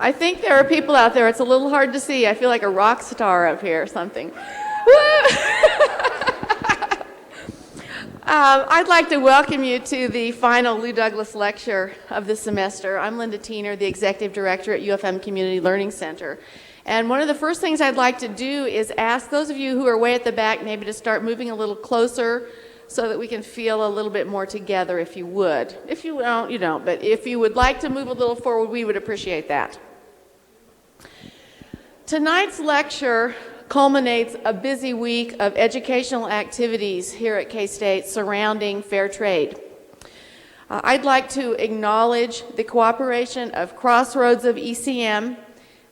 I think there are people out there, it's a little hard to see. I feel like a rock star up here or something. I'd like to welcome you to the final Lou Douglas lecture of the semester. I'm Linda Tiener, the Executive Director at UFM Community Learning Center. And one of the first things I'd like to do is ask those of you who are way at the back maybe to start moving a little closer so that we can feel a little bit more together, if you would. If you don't, you don't. But if you would like to move a little forward, we would appreciate that. Tonight's lecture culminates a busy week of educational activities here at K-State surrounding fair trade. I'd like to acknowledge the cooperation of Crossroads of ECM,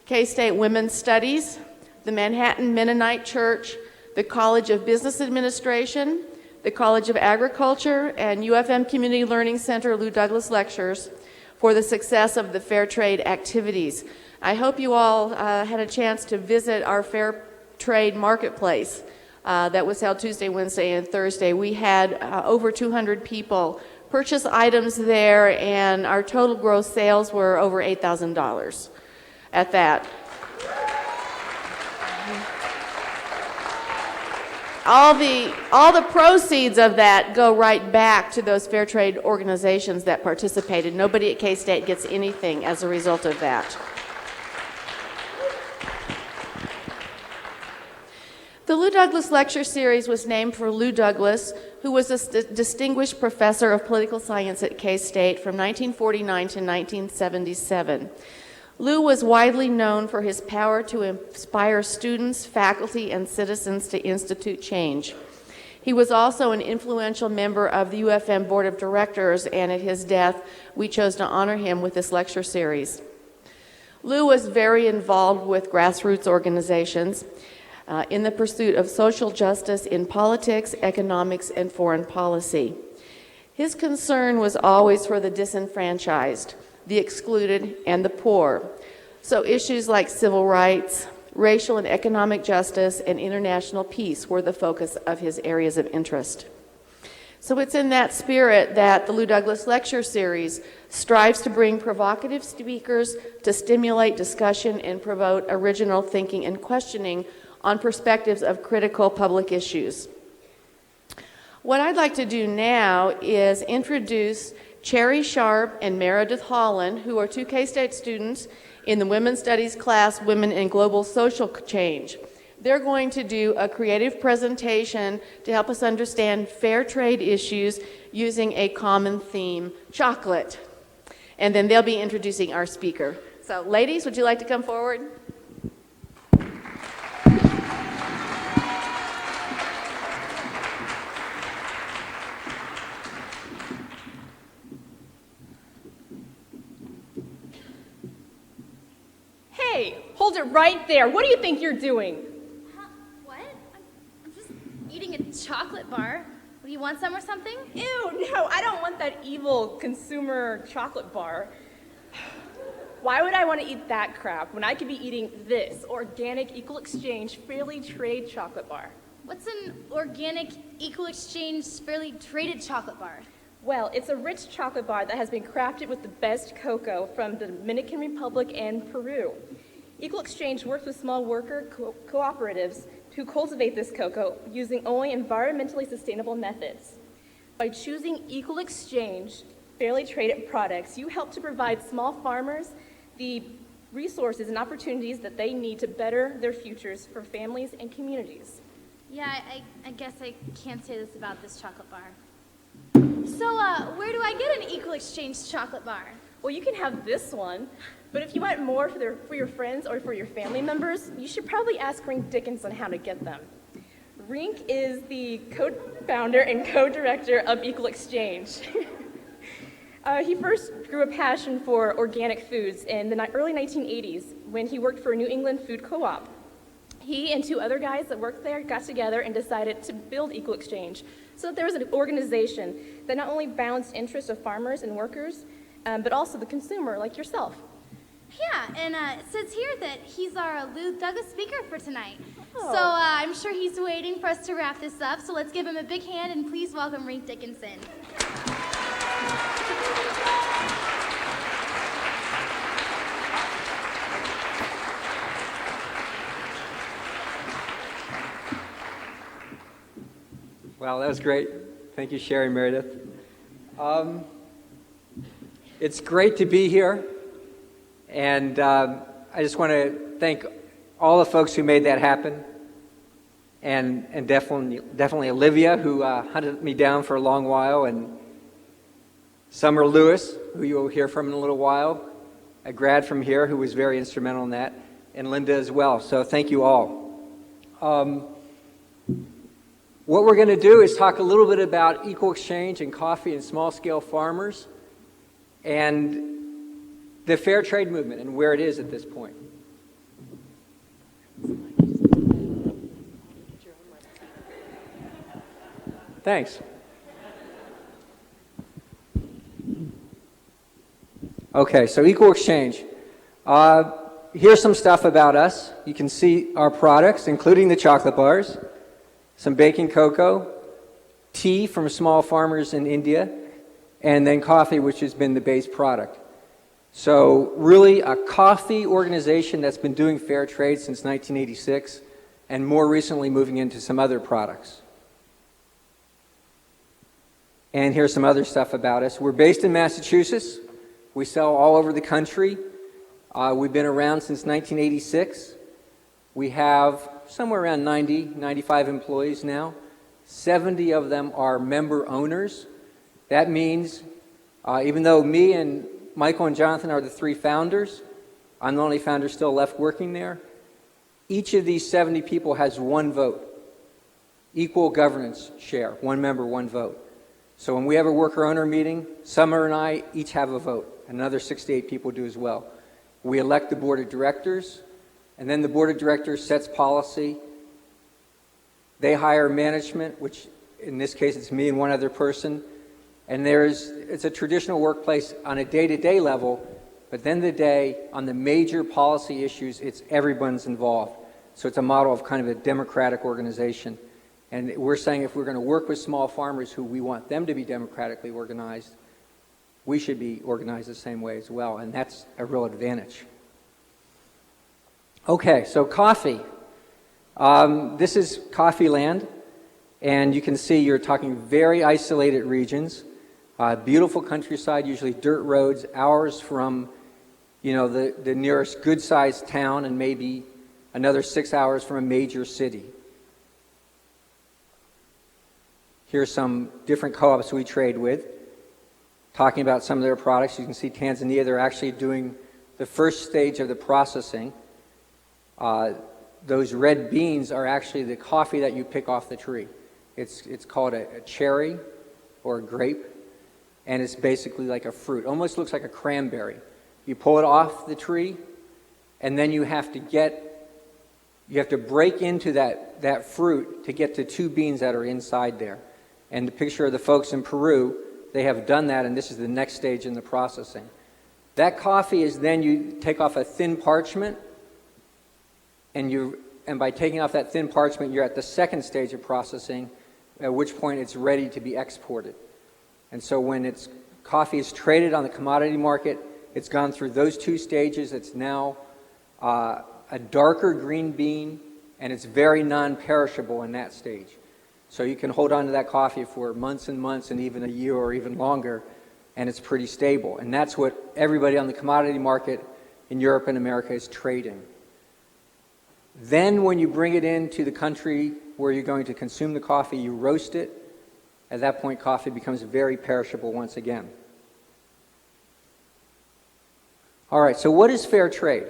K-State Women's Studies, the Manhattan Mennonite Church, the College of Business Administration, the College of Agriculture, and UFM Community Learning Center Lou Douglas Lectures for the success of the fair trade activities. I hope you all had a chance to visit our fair trade marketplace that was held Tuesday, Wednesday, and Thursday. We had over 200 people purchase items there, and our total gross sales were over $8,000 at that. All the proceeds of that go right back to those fair trade organizations that participated. Nobody at K-State gets anything as a result of that. The Lou Douglas Lecture Series was named for Lou Douglas, who was a distinguished professor of political science at K-State from 1949 to 1977. Lou was widely known for his power to inspire students, faculty, and citizens to institute change. He was also an influential member of the UFM Board of Directors, and at his death, we chose to honor him with this lecture series. Lou was very involved with grassroots organizations in the pursuit of social justice in politics, economics, and foreign policy. His concern was always for the disenfranchised, the excluded, and the poor. So issues like civil rights, racial and economic justice, and international peace were the focus of his areas of interest. So it's in that spirit that the Lou Douglas Lecture Series strives to bring provocative speakers to stimulate discussion and promote original thinking and questioning on perspectives of critical public issues. What I'd like to do now is introduce Cherry Sharp and Meredith Holland, who are two K-State students in the Women's Studies class, Women in Global Social Change. They're going to do a creative presentation to help us understand fair trade issues using a common theme, chocolate. And then they'll be introducing our speaker. So ladies, would you like to come forward? Hey, hold it right there. What do you think you're doing? Huh? What? I'm just eating a chocolate bar. Do you want some or something? Ew, no, I don't want that evil consumer chocolate bar. Why would I want to eat that crap when I could be eating this organic, equal exchange, fairly trade chocolate bar? What's an organic, equal exchange, fairly traded chocolate bar? Well, it's a rich chocolate bar that has been crafted with the best cocoa from the Dominican Republic and Peru. Equal Exchange works with small worker cooperatives who cultivate this cocoa using only environmentally sustainable methods. By choosing Equal Exchange, fairly traded products, you help to provide small farmers the resources and opportunities that they need to better their futures for families and communities. Yeah, I guess I can't say this about this chocolate bar. So, where do I get an Equal Exchange chocolate bar? Well, you can have this one, but if you want more for your friends or for your family members, you should probably ask Rink Dickinson how to get them. Rink is the co-founder and co-director of Equal Exchange. He first grew a passion for organic foods in the early 1980s when he worked for a New England food co-op. He and two other guys that worked there got together and decided to build Equal Exchange so that there was an organization that not only balanced interests of farmers and workers, but also the consumer, like yourself. Yeah, and it says here that he's our Lou Douglas speaker for tonight. Oh. So I'm sure he's waiting for us to wrap this up, so let's give him a big hand and please welcome Rink Dickinson. Wow, that was great. Thank you, Sherry and Meredith. It's great to be here, and I just want to thank all the folks who made that happen, and definitely Olivia, who hunted me down for a long while, and Summer Lewis, who you will hear from in a little while, a grad from here who was very instrumental in that, and Linda as well. So thank you all. What we're going to do is talk a little bit about equal exchange and coffee and small-scale farmers and the fair trade movement and where it is at this point. Thanks. Okay, so equal exchange. Here's some stuff about us. You can see our products, including the chocolate bars, some baking cocoa, tea from small farmers in India, and then coffee, which has been the base product. So really a coffee organization that's been doing fair trade since 1986, and more recently moving into some other products. And here's some other stuff about us. We're based in Massachusetts. We sell all over the country. We've been around since 1986. We have somewhere around 95 employees now. 70 of them are member owners. That means, even though me and Michael and Jonathan are the three founders, I'm the only founder still left working there, each of these 70 people has one vote. Equal governance share, one member, one vote. So when we have a worker-owner meeting, Summer and I each have a vote. Another 68 people do as well. We elect the board of directors, and then the board of directors sets policy. They hire management, which in this case it's me and one other person. And it's a traditional workplace on a day-to-day level, but then the day on the major policy issues, it's everyone's involved. So it's a model of kind of a democratic organization. And we're saying if we're going to work with small farmers who we want them to be democratically organized, we should be organized the same way as well, and that's a real advantage. Okay, so coffee. This is coffee land, and you can see you're talking very isolated regions, beautiful countryside, usually dirt roads, hours from the nearest good-sized town, and maybe another 6 hours from a major city. Here's some different co-ops we trade with, talking about some of their products. You can see Tanzania, they're actually doing the first stage of the processing. Those red beans are actually the coffee that you pick off the tree. It's called a cherry or a grape, and it's basically like a fruit. Almost looks like a cranberry. You pull it off the tree, and then you have to break into that fruit to get to two beans that are inside there. And the picture of the folks in Peru, they have done that, and this is the next stage in the processing. That coffee is then you take off a thin parchment, and by taking off that thin parchment, you're at the second stage of processing, at which point it's ready to be exported. And so when coffee is traded on the commodity market, it's gone through those two stages. It's now a darker green bean, and it's very non-perishable in that stage. So you can hold on to that coffee for months and months and even a year or even longer, and it's pretty stable. And that's what everybody on the commodity market in Europe and America is trading. Then when you bring it into the country where you're going to consume the coffee, you roast it. At that point, coffee becomes very perishable once again. All right, so what is fair trade?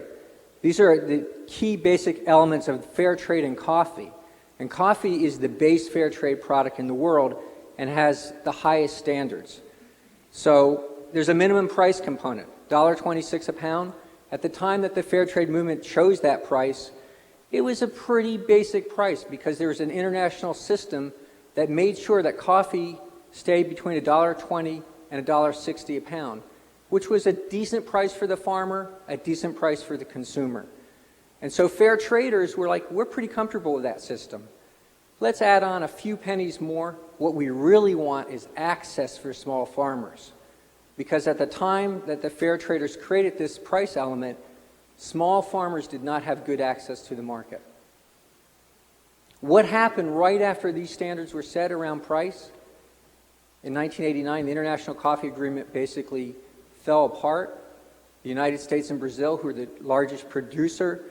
These are the key basic elements of fair trade in coffee. And coffee is the base fair trade product in the world and has the highest standards. So there's a minimum price component, $1.26 a pound. At the time that the fair trade movement chose that price, it was a pretty basic price because there was an international system that made sure that coffee stayed between $1.20 and $1.60 a pound, which was a decent price for the farmer, a decent price for the consumer. And so fair traders were like, we're pretty comfortable with that system. Let's add on a few pennies more. What we really want is access for small farmers. Because at the time that the fair traders created this price element, small farmers did not have good access to the market. What happened right after these standards were set around price? In 1989, the International Coffee Agreement basically fell apart. The United States and Brazil, who are the largest producer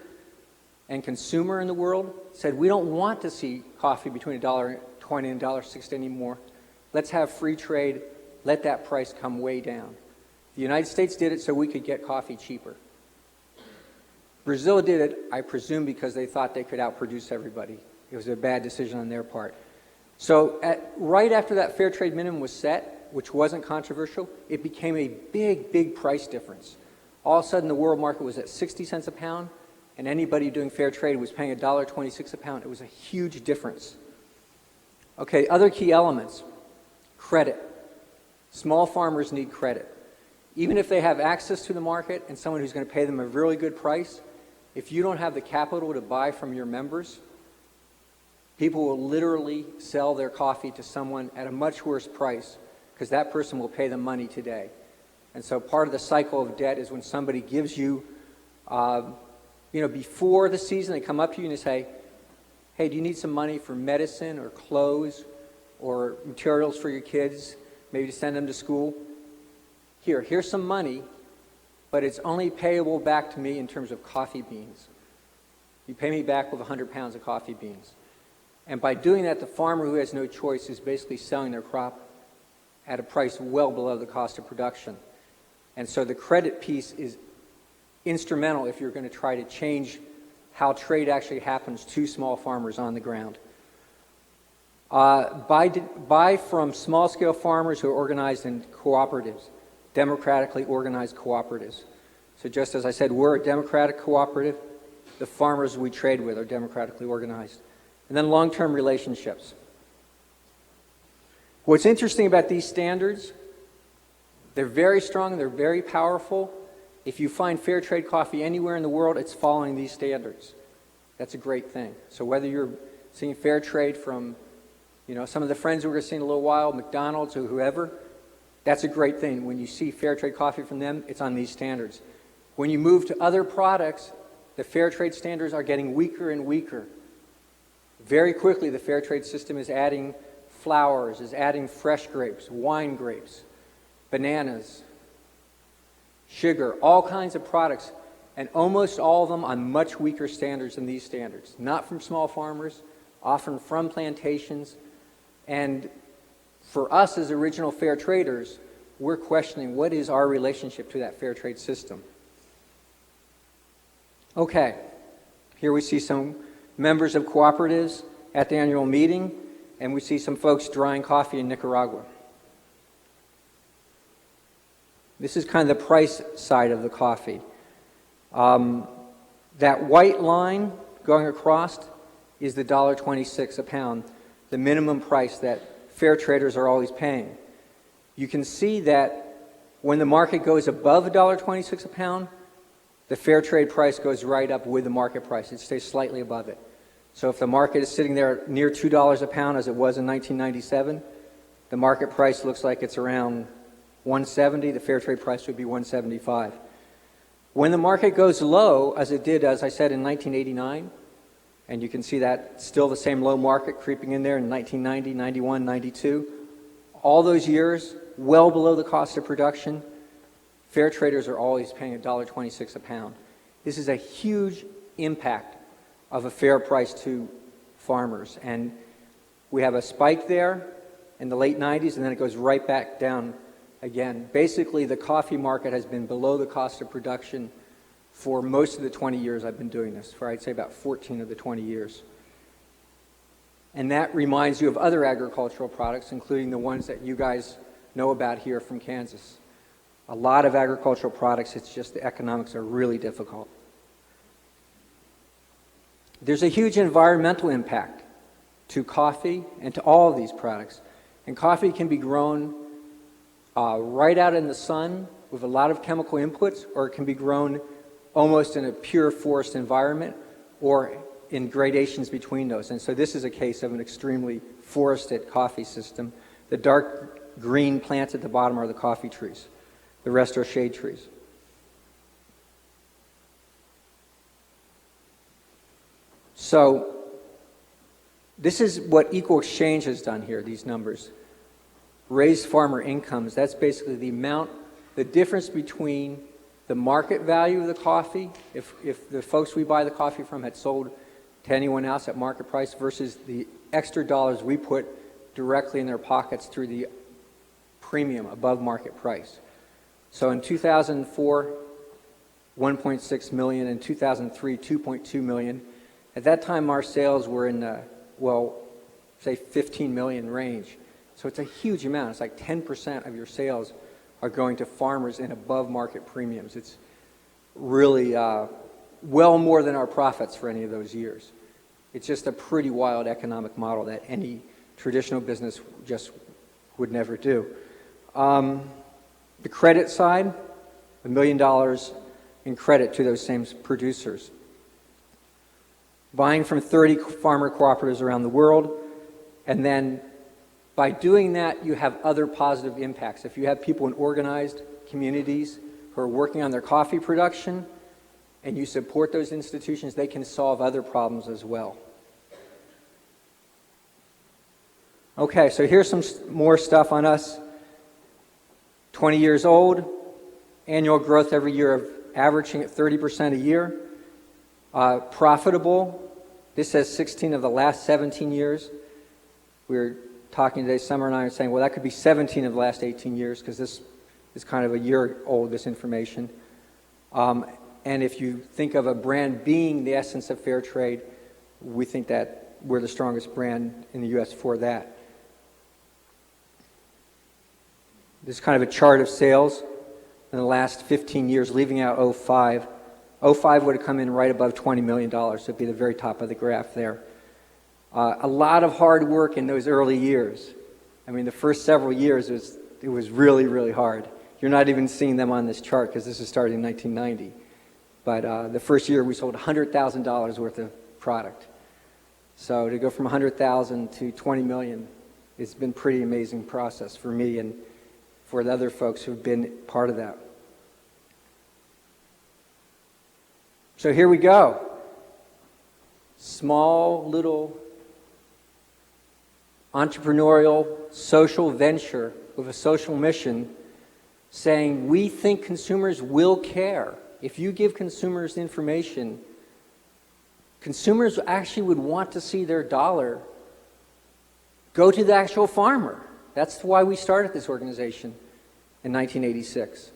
and consumer in the world, said, we don't want to see coffee between $1.20 and $1.60 anymore. Let's have free trade. Let that price come way down. The United States did it so we could get coffee cheaper. Brazil did it, I presume, because they thought they could outproduce everybody. It was a bad decision on their part. So right after that fair trade minimum was set, which wasn't controversial, it became a big, big price difference. All of a sudden, the world market was at 60 cents a pound, and anybody doing fair trade was paying $1.26 a pound. It was a huge difference. Okay, other key elements. Credit. Small farmers need credit. Even if they have access to the market and someone who's going to pay them a really good price, if you don't have the capital to buy from your members, people will literally sell their coffee to someone at a much worse price because that person will pay them money today. And so part of the cycle of debt is when somebody gives you, before the season, they come up to you and they say, hey, do you need some money for medicine or clothes or materials for your kids, maybe to send them to school? Here's some money, but it's only payable back to me in terms of coffee beans. You pay me back with 100 pounds of coffee beans. And by doing that, the farmer who has no choice is basically selling their crop at a price well below the cost of production. And so the credit piece is instrumental if you're going to try to change how trade actually happens to small farmers on the ground. Buy from small-scale farmers who are organized in cooperatives, democratically organized cooperatives. So just as I said, we're a democratic cooperative. The farmers we trade with are democratically organized. And then long-term relationships. What's interesting about these standards, they're very strong, they're very powerful. If you find fair trade coffee anywhere in the world, it's following these standards. That's a great thing. So whether you're seeing fair trade from, some of the friends we're going to see in a little while, McDonald's or whoever, that's a great thing. When you see fair trade coffee from them, it's on these standards. When you move to other products, the fair trade standards are getting weaker and weaker. Very quickly, the fair trade system is adding flowers, is adding fresh grapes, wine grapes, bananas, sugar, all kinds of products, and almost all of them on much weaker standards than these standards. Not from small farmers, often from plantations. And for us as original fair traders, we're questioning what is our relationship to that fair trade system. Okay, here we see some members of cooperatives at the annual meeting, and we see some folks drying coffee in Nicaragua. This is kind of the price side of the coffee. That white line going across is the $1.26 a pound, the minimum price that fair traders are always paying. You can see that when the market goes above $1.26 a pound, the fair trade price goes right up with the market price. It stays slightly above it. So if the market is sitting there near $2 a pound as it was in 1997, the market price looks like it's around 170. The fair trade price would be 175. When the market goes low, as it did, as I said, in 1989, and you can see that still the same low market creeping in there in 1990, 91, 92, all those years, well below the cost of production, fair traders are always paying $1.26 a pound. This is a huge impact of a fair price to farmers. And we have a spike there in the late 90s, and then it goes right back down again. Basically, the coffee market has been below the cost of production for most of the 20 years I've been doing this, for I'd say about 14 of the 20 years. And that reminds you of other agricultural products, including the ones that you guys know about here from Kansas. A lot of agricultural products, it's just the economics are really difficult. There's a huge environmental impact to coffee and to all of these products. And coffee can be grown right out in the sun with a lot of chemical inputs, or it can be grown almost in a pure forest environment or in gradations between those. And so this is a case of an extremely forested coffee system. The dark green plants at the bottom are the coffee trees. The rest are shade trees. So This is what equal exchange has done here, these numbers. Raised farmer incomes, that's basically the amount, the difference between the market value of the coffee, if the folks we buy the coffee from had sold to anyone else at market price, versus the extra dollars we put directly in their pockets through the premium above market price. So in 2004, 1.6 million, in 2003, 2.2 million. At that time, our sales were in the, well, say 15 million range. So it's a huge amount. It's like 10% of your sales are going to farmers in above market premiums. It's really well more than our profits for any of those years. It's just a pretty wild economic model that any traditional business just would never do. The credit side, $1 million in credit to those same producers. Buying from 30 farmer cooperatives around the world, and then by doing that, you have other positive impacts. If you have people in organized communities who are working on their coffee production, and you support those institutions, they can solve other problems as well. Okay, so here's some more stuff on us. 20 years old, annual growth every year of averaging at 30% a year. Profitable, this says 16 of the last 17 years. We were talking today, Summer and I are saying, well, that could be 17 of the last 18 years, because this is kind of a year old, this information. And if you think of a brand being the essence of fair trade, we think that we're the strongest brand in the U.S. for that. This is kind of a chart of sales in the last 15 years, leaving out 05. 05 would have come in right above $20 million, so it'd be the very top of the graph there. A lot of hard work in those early years. I mean, the first several years, it was really, really hard. You're not even seeing them on this chart because this is starting in 1990. But the first year, we sold $100,000 worth of product. So to go from 100,000 to 20 million, it's been a pretty amazing process for me and for the other folks who've been part of that. So here we go. Small little entrepreneurial social venture with a social mission saying we think consumers will care. If you give consumers information, consumers actually would want to see their dollar go to the actual farmer. That's why we started this organization in 1986.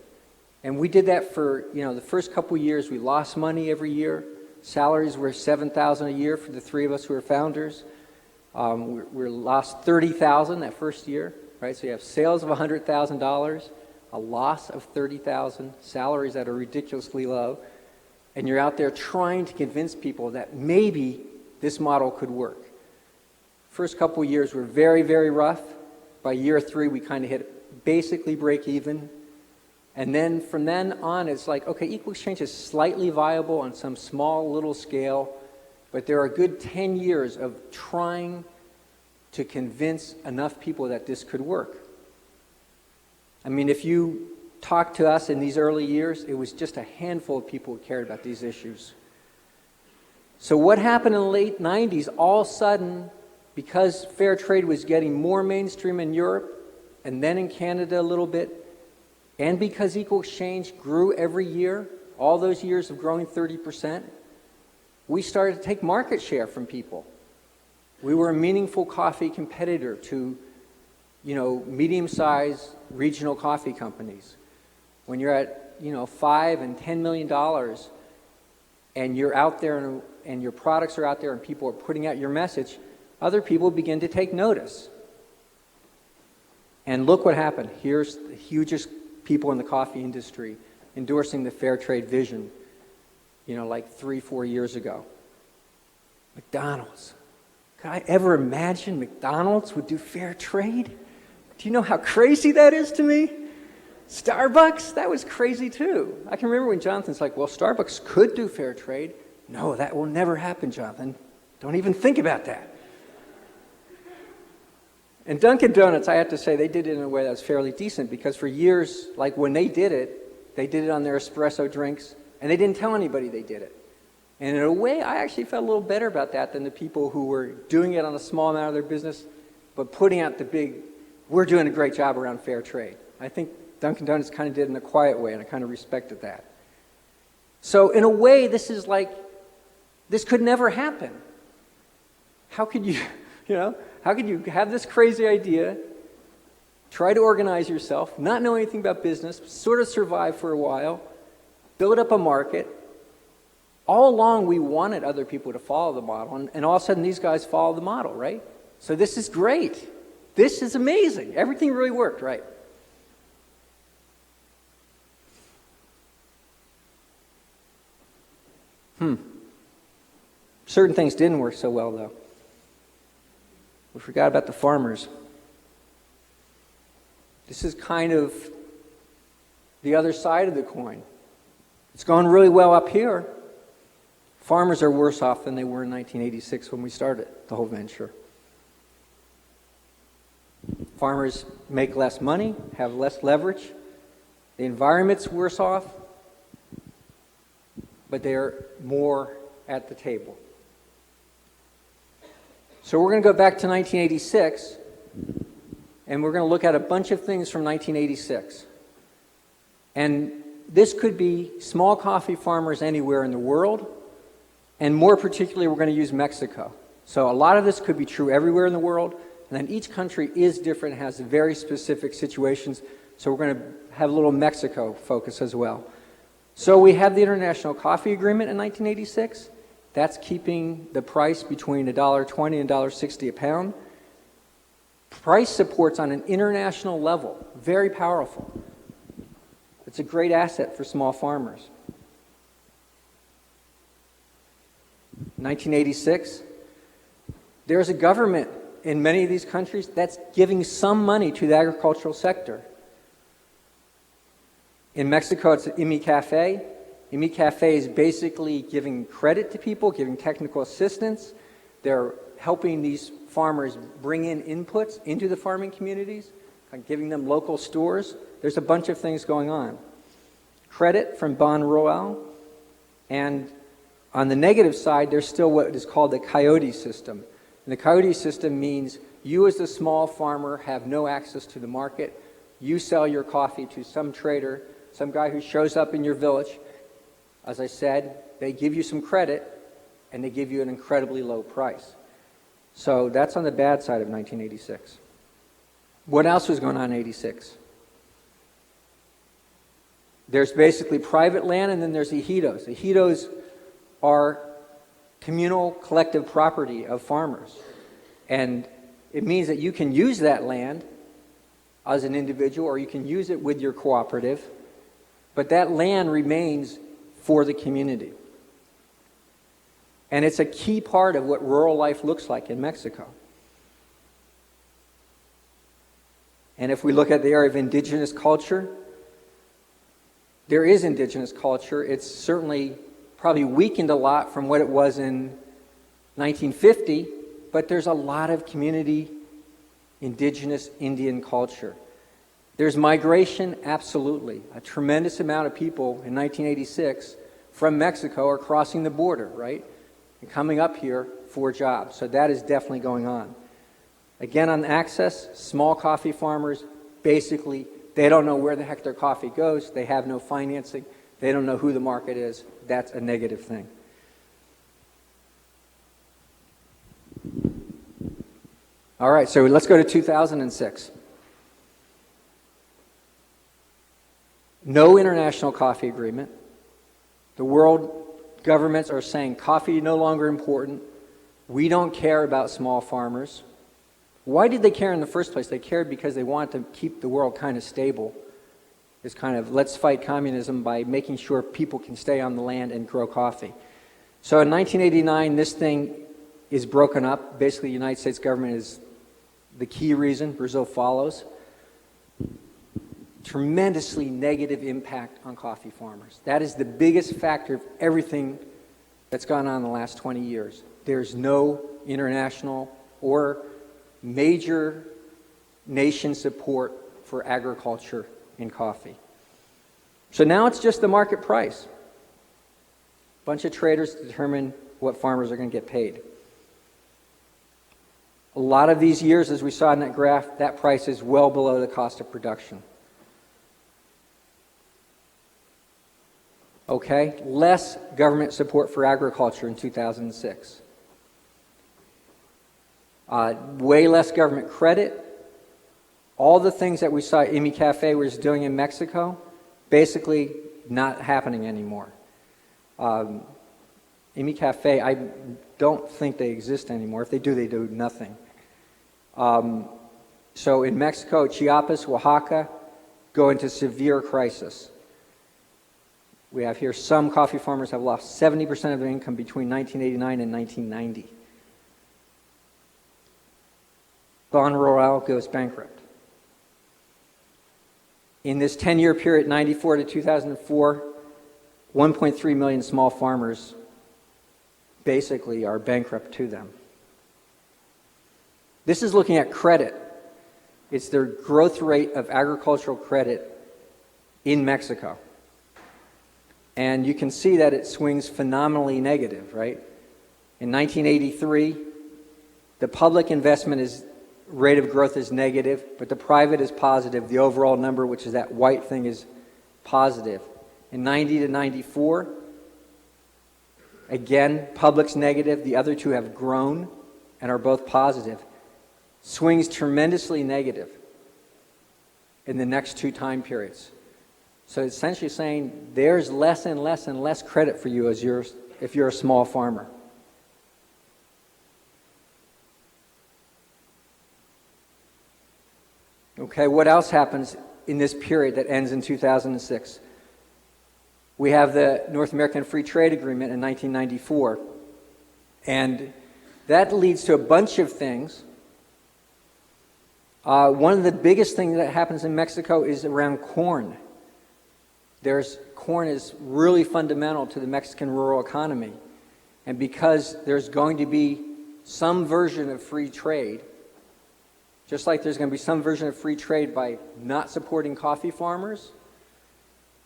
And we did that for, the first couple years. We lost money every year. Salaries were $7,000 a year for the three of us who were founders. We lost $30,000 that first year, right? So you have sales of $100,000, a loss of $30,000, salaries that are ridiculously low, and you're out there trying to convince people that maybe this model could work. First couple years were very, very rough. By year 3, we kind of hit basically break even. And then from then on, it's like, okay, equal exchange is slightly viable on some small little scale, but there are a good 10 years of trying to convince enough people that this could work. I mean, if you talk to us in these early years, it was just a handful of people who cared about these issues. So what happened in the late 90s, all of a sudden, because fair trade was getting more mainstream in Europe, and then in Canada a little bit, and because equal exchange grew every year, all those years of growing 30%, we started to take market share from people. We were a meaningful coffee competitor to, medium-sized regional coffee companies. When you're at, $5 and $10 million, and you're out there and your products are out there and people are putting out your message, other people begin to take notice. And look what happened. Here's the hugest people in the coffee industry endorsing the fair trade vision, like 3-4 years ago. McDonald's. Could I ever imagine McDonald's would do fair trade? Do you know how crazy that is to me? Starbucks, that was crazy too. I can remember when Jonathan's like, well, Starbucks could do fair trade. No, that will never happen, Jonathan. Don't even think about that. And Dunkin' Donuts, I have to say, they did it in a way that was fairly decent, because for years, like when they did it on their espresso drinks, and they didn't tell anybody they did it. And in a way, I actually felt a little better about that than the people who were doing it on a small amount of their business, but putting out the big, we're doing a great job around fair trade. I think Dunkin' Donuts kind of did it in a quiet way, and I kind of respected that. So in a way, this is like, this could never happen. How could you, how could you have this crazy idea, try to organize yourself, not know anything about business, sort of survive for a while, build up a market. All along, we wanted other people to follow the model, and all of a sudden, these guys follow the model, right? So this is great. This is amazing. Everything really worked, right? Certain things didn't work so well, though. We forgot about the farmers. This is kind of the other side of the coin. It's gone really well up here. Farmers are worse off than they were in 1986 when we started the whole venture. Farmers make less money, have less leverage. The environment's worse off, but they're more at the table. So we're going to go back to 1986, and we're going to look at a bunch of things from 1986. And this could be small coffee farmers anywhere in the world, and more particularly, we're going to use Mexico. So a lot of this could be true everywhere in the world, and then each country is different, has very specific situations, so we're going to have a little Mexico focus as well. So we have the International Coffee Agreement in 1986. That's keeping the price between $1.20 and $1.60 a pound. Price support's on an international level, very powerful. It's a great asset for small farmers. 1986, there's a government in many of these countries that's giving some money to the agricultural sector. In Mexico, it's IMI Cafe. IMI Cafe is basically giving credit to people, giving technical assistance. They're helping these farmers bring in inputs into the farming communities, giving them local stores. There's a bunch of things going on. Credit from Ban Royal, and on the negative side, there's still what is called the coyote system. And the coyote system means you as a small farmer have no access to the market. You sell your coffee to some trader, some guy who shows up in your village. As I said, they give you some credit, and they give you an incredibly low price. So that's on the bad side of 1986. What else was going on in 86? There's basically private land, and then there's ejidos. Ejidos are communal collective property of farmers. And it means that you can use that land as an individual, or you can use it with your cooperative, but that land remains for the community. And it's a key part of what rural life looks like in Mexico. And if we look at the area of indigenous culture, there is indigenous culture. It's certainly probably weakened a lot from what it was in 1950, but there's a lot of community indigenous Indian culture. There's migration, absolutely. A tremendous amount of people in 1986 from Mexico are crossing the border, right? And coming up here for jobs. So that is definitely going on. Again, on access, small coffee farmers, basically, they don't know where the heck their coffee goes. They have no financing. They don't know who the market is. That's a negative thing. All right, so let's go to 2006. No international coffee agreement. The world governments are saying coffee no longer important. We don't care about small farmers. Why did they care in the first place? They cared because they wanted to keep the world kind of stable. It's kind of, let's fight communism by making sure people can stay on the land and grow coffee. So in 1989, this thing is broken up. Basically, the United States government is the key reason. Brazil follows. Tremendously negative impact on coffee farmers. That is the biggest factor of everything that's gone on in the last 20 years. There's no international or major nation support for agriculture in coffee. So now it's just the market price. bunch of traders determine what farmers are going to get paid. A lot of these years, as we saw in that graph, that price is well below the cost of production. Okay, less government support for agriculture in 2006. Way less government credit. All the things that we saw IMI Cafe was doing in Mexico, basically not happening anymore. IMI Cafe, I don't think they exist anymore. If they do nothing. So in Mexico, Chiapas, Oaxaca, go into severe crisis. We have here some coffee farmers have lost 70% of their income between 1989 and 1990. Ban Rural goes bankrupt. In this 10-year period, 94 to 2004, 1.3 million small farmers basically are bankrupt to them. This is looking at credit. It's the growth rate of agricultural credit in Mexico. And you can see that it swings phenomenally negative, right? In 1983, the public investment rate of growth is negative, but the private is positive. The overall number, which is that white thing, is positive. In 90 to 94, again, public's negative. The other two have grown and are both positive. Swings tremendously negative in the next two time periods. So it's essentially saying there's less and less and less credit for you if you're a small farmer. Okay, what else happens in this period that ends in 2006? We have the North American Free Trade Agreement in 1994, and that leads to a bunch of things. One of the biggest things that happens in Mexico is around corn. Corn is really fundamental to the Mexican rural economy, and because there's going to be some version of free trade, just like there's going to be some version of free trade by not supporting coffee farmers,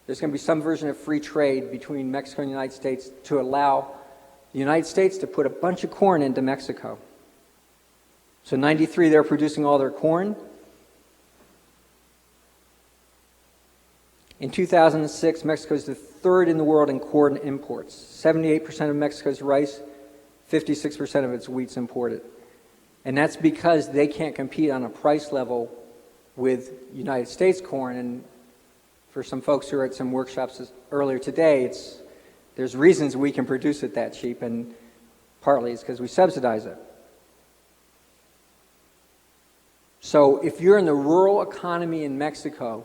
there's going to be some version of free trade between Mexico and the United States to allow the United States to put a bunch of corn into Mexico. So in 93, they're producing all their corn. In 2006, Mexico is the third in the world in corn imports. 78% of Mexico's rice, 56% of its wheat's imported. And that's because they can't compete on a price level with United States corn. And for some folks who are at some workshops earlier today, there's reasons we can produce it that cheap, and partly it's because we subsidize it. So if you're in the rural economy in Mexico,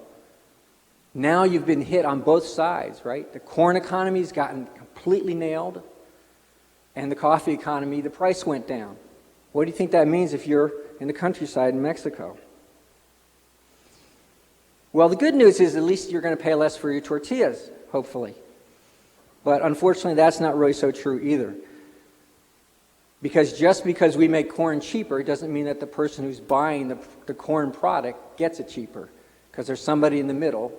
now you've been hit on both sides, right? The corn economy's gotten completely nailed, and the coffee economy, the price went down. What do you think that means if you're in the countryside in Mexico? Well, the good news is at least you're going to pay less for your tortillas, hopefully. But unfortunately, that's not really so true either. Because just because we make corn cheaper doesn't mean that the person who's buying the corn product gets it cheaper. Because there's somebody in the middle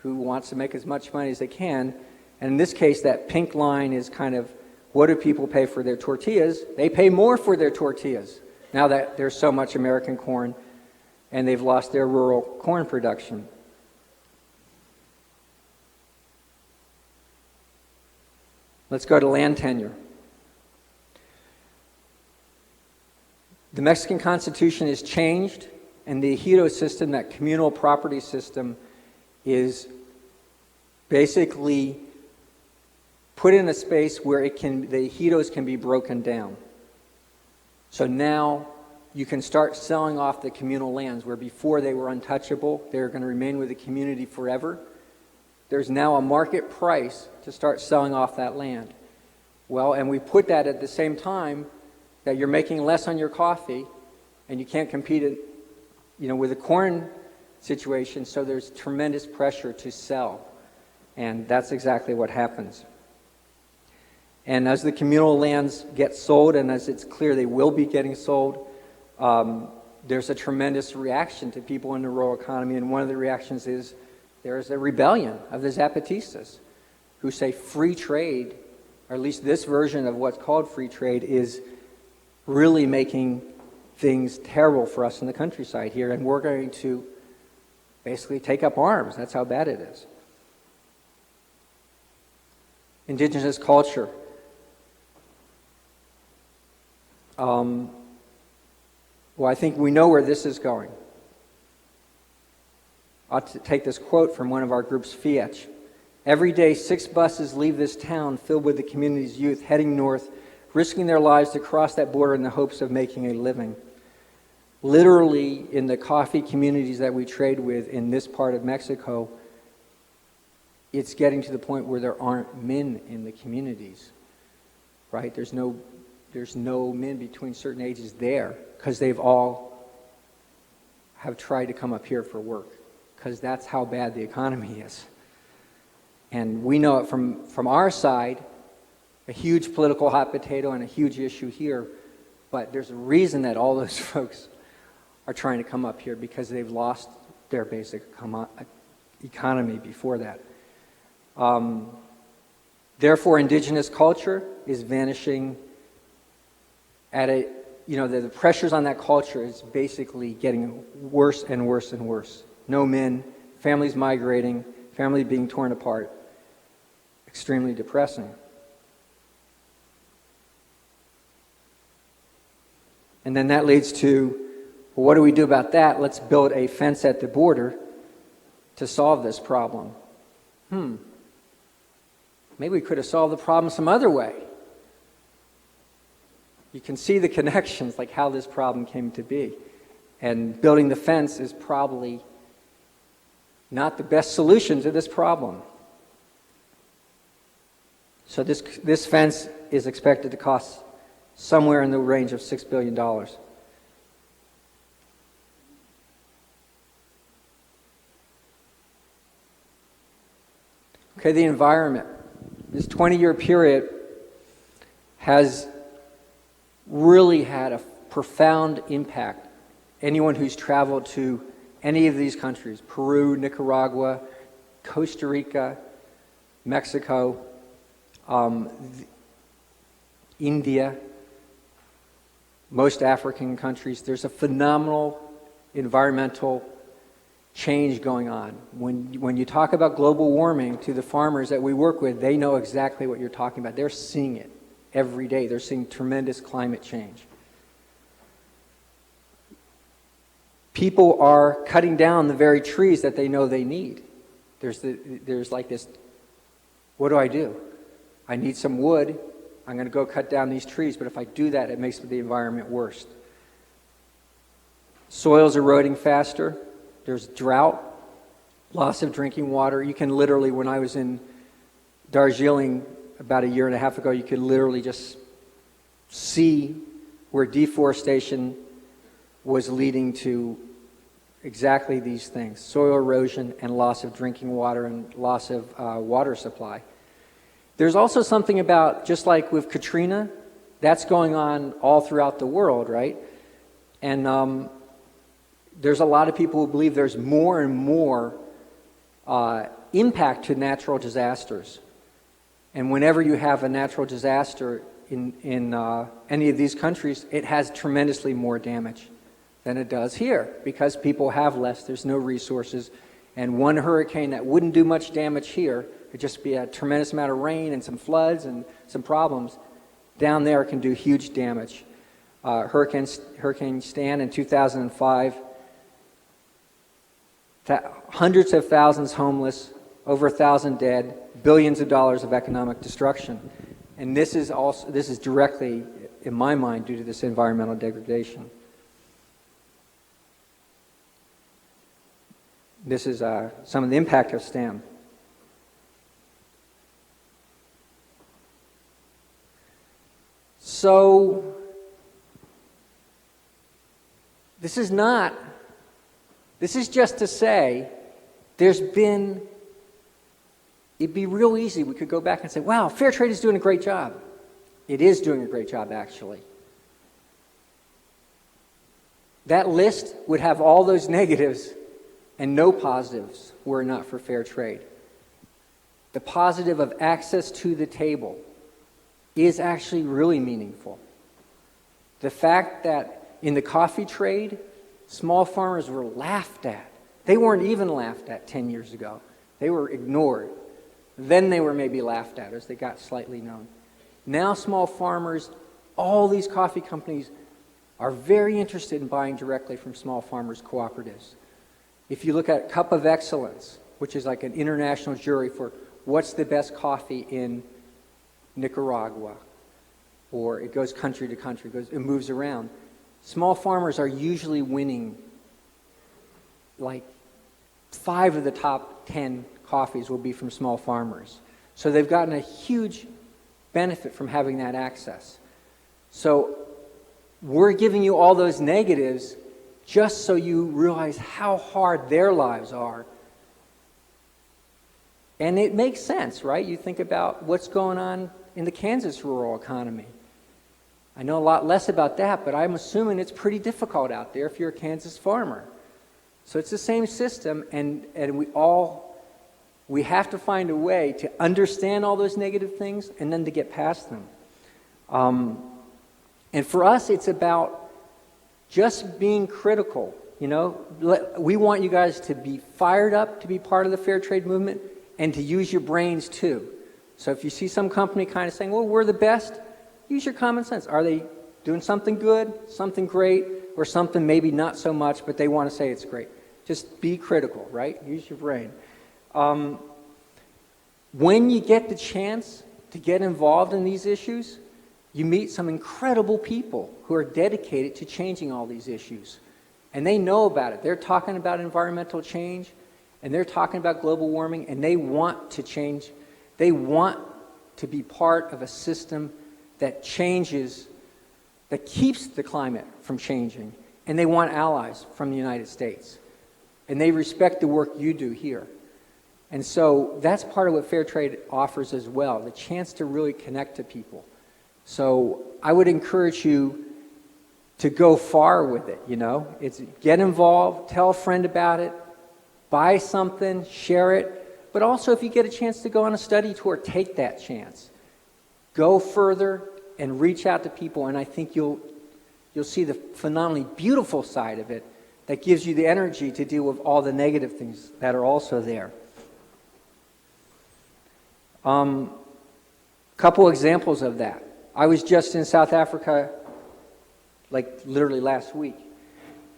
who wants to make as much money as they can. And in this case, that pink line is kind of, what do people pay for their tortillas? They pay more for their tortillas now that there's so much American corn and they've lost their rural corn production. Let's go to land tenure. The Mexican Constitution is changed, and the ejido system, that communal property system, is basically put in a space where the ejidos can be broken down. So now you can start selling off the communal lands where before they were untouchable, they're going to remain with the community forever. There's now a market price to start selling off that land. Well, and we put that at the same time that you're making less on your coffee and you can't compete with the corn situation, so there's tremendous pressure to sell. And that's exactly what happens. And as the communal lands get sold, and as it's clear they will be getting sold, there's a tremendous reaction to people in the rural economy, and one of the reactions is there's a rebellion of the Zapatistas who say free trade or at least this version of what's called free trade, is really making things terrible for us in the countryside here, and we're going to basically take up arms. That's how bad it is. Indigenous culture. Well, I think we know where this is going. I'll take this quote from one of our groups, Fietch. Every day, 6 buses leave this town filled with the community's youth heading north, risking their lives to cross that border in the hopes of making a living. Literally, in the coffee communities that we trade with in this part of Mexico, it's getting to the point where there aren't men in the communities, right? There's no men between certain ages there because they've all have tried to come up here for work because that's how bad the economy is. And we know it from our side, a huge political hot potato and a huge issue here, but there's a reason that all those folks are trying to come up here because they've lost their basic economy before that. Therefore, indigenous culture is vanishing at the pressures on that culture is basically getting worse and worse and worse. No men, families migrating, family being torn apart. Extremely depressing. And then that leads to, well, what do we do about that? Let's build a fence at the border to solve this problem. Maybe we could have solved the problem some other way. You can see the connections, like how this problem came to be. And building the fence is probably not the best solution to this problem. So this fence is expected to cost somewhere in the range of $6 billion. Okay, the environment. This 20-year period has really had a profound impact. Anyone who's traveled to any of these countries, Peru, Nicaragua, Costa Rica, Mexico, India, most African countries, there's a phenomenal environmental change going on. When you talk about global warming to the farmers that we work with, they know exactly what you're talking about. They're seeing it every day. They're seeing tremendous climate change. People are cutting down the very trees that they know they need. There's like this, what do? I need some wood. I'm going to go cut down these trees, but if I do that, it makes the environment worse. Soil's eroding faster. There's drought, loss of drinking water. You can literally, when I was in Darjeeling about a year and a half ago, you could literally just see where deforestation was leading to exactly these things: soil erosion and loss of drinking water and loss of water supply. There's also something about, just like with Katrina, that's going on all throughout the world, right? And there's a lot of people who believe there's more and more impact to natural disasters. And whenever you have a natural disaster in any of these countries, it has tremendously more damage than it does here, because people have less, there's no resources, and one hurricane that wouldn't do much damage here, it'd just be a tremendous amount of rain and some floods and some problems, down there can do huge damage. Hurricane Stan in 2005, hundreds of thousands homeless, over 1,000 dead, billions of dollars of economic destruction. And this is directly, in my mind, due to this environmental degradation. This is some of the impact of Stan. So, this is just to say, it'd be real easy, we could go back and say, wow, fair trade is doing a great job. It is doing a great job, actually. That list would have all those negatives and no positives were it not for fair trade. The positive of access to the table is actually really meaningful. The fact that in the coffee trade, small farmers were laughed at. They weren't even laughed at 10 years ago. They were ignored. Then they were maybe laughed at as they got slightly known. Now small farmers, all these coffee companies are very interested in buying directly from small farmers cooperatives. If you look at Cup of Excellence, which is like an international jury for what's the best coffee in Nicaragua, or it goes country to country, it moves around. Small farmers are usually winning like 5 of the top 10 coffees will be from small farmers. So they've gotten a huge benefit from having that access. So we're giving you all those negatives just so you realize how hard their lives are. And it makes sense, right? You think about what's going on in the Kansas rural economy. I know a lot less about that, but I'm assuming it's pretty difficult out there if you're a Kansas farmer. So it's the same system, and we have to find a way to understand all those negative things and then to get past them. And for us, it's about just being critical. You know, we want you guys to be fired up to be part of the fair trade movement and to use your brains too. So if you see some company kind of saying, well, we're the best, use your common sense. Are they doing something good, something great, or something maybe not so much, but they want to say it's great? Just be critical, right? Use your brain. When you get the chance to get involved in these issues, you meet some incredible people who are dedicated to changing all these issues. And they know about it. They're talking about environmental change, and they're talking about global warming, and they want to change. They want to be part of a system that changes, that keeps the climate from changing. And they want allies from the United States. And they respect the work you do here. And so that's part of what fair trade offers as well, the chance to really connect to people. So I would encourage you to go far with it, you know. It's get involved, tell a friend about it, buy something, share it. But also if you get a chance to go on a study tour, take that chance. Go further and reach out to people, and I think you'll see the phenomenally beautiful side of it that gives you the energy to deal with all the negative things that are also there. Couple examples of that. I was just in South Africa, like literally last week,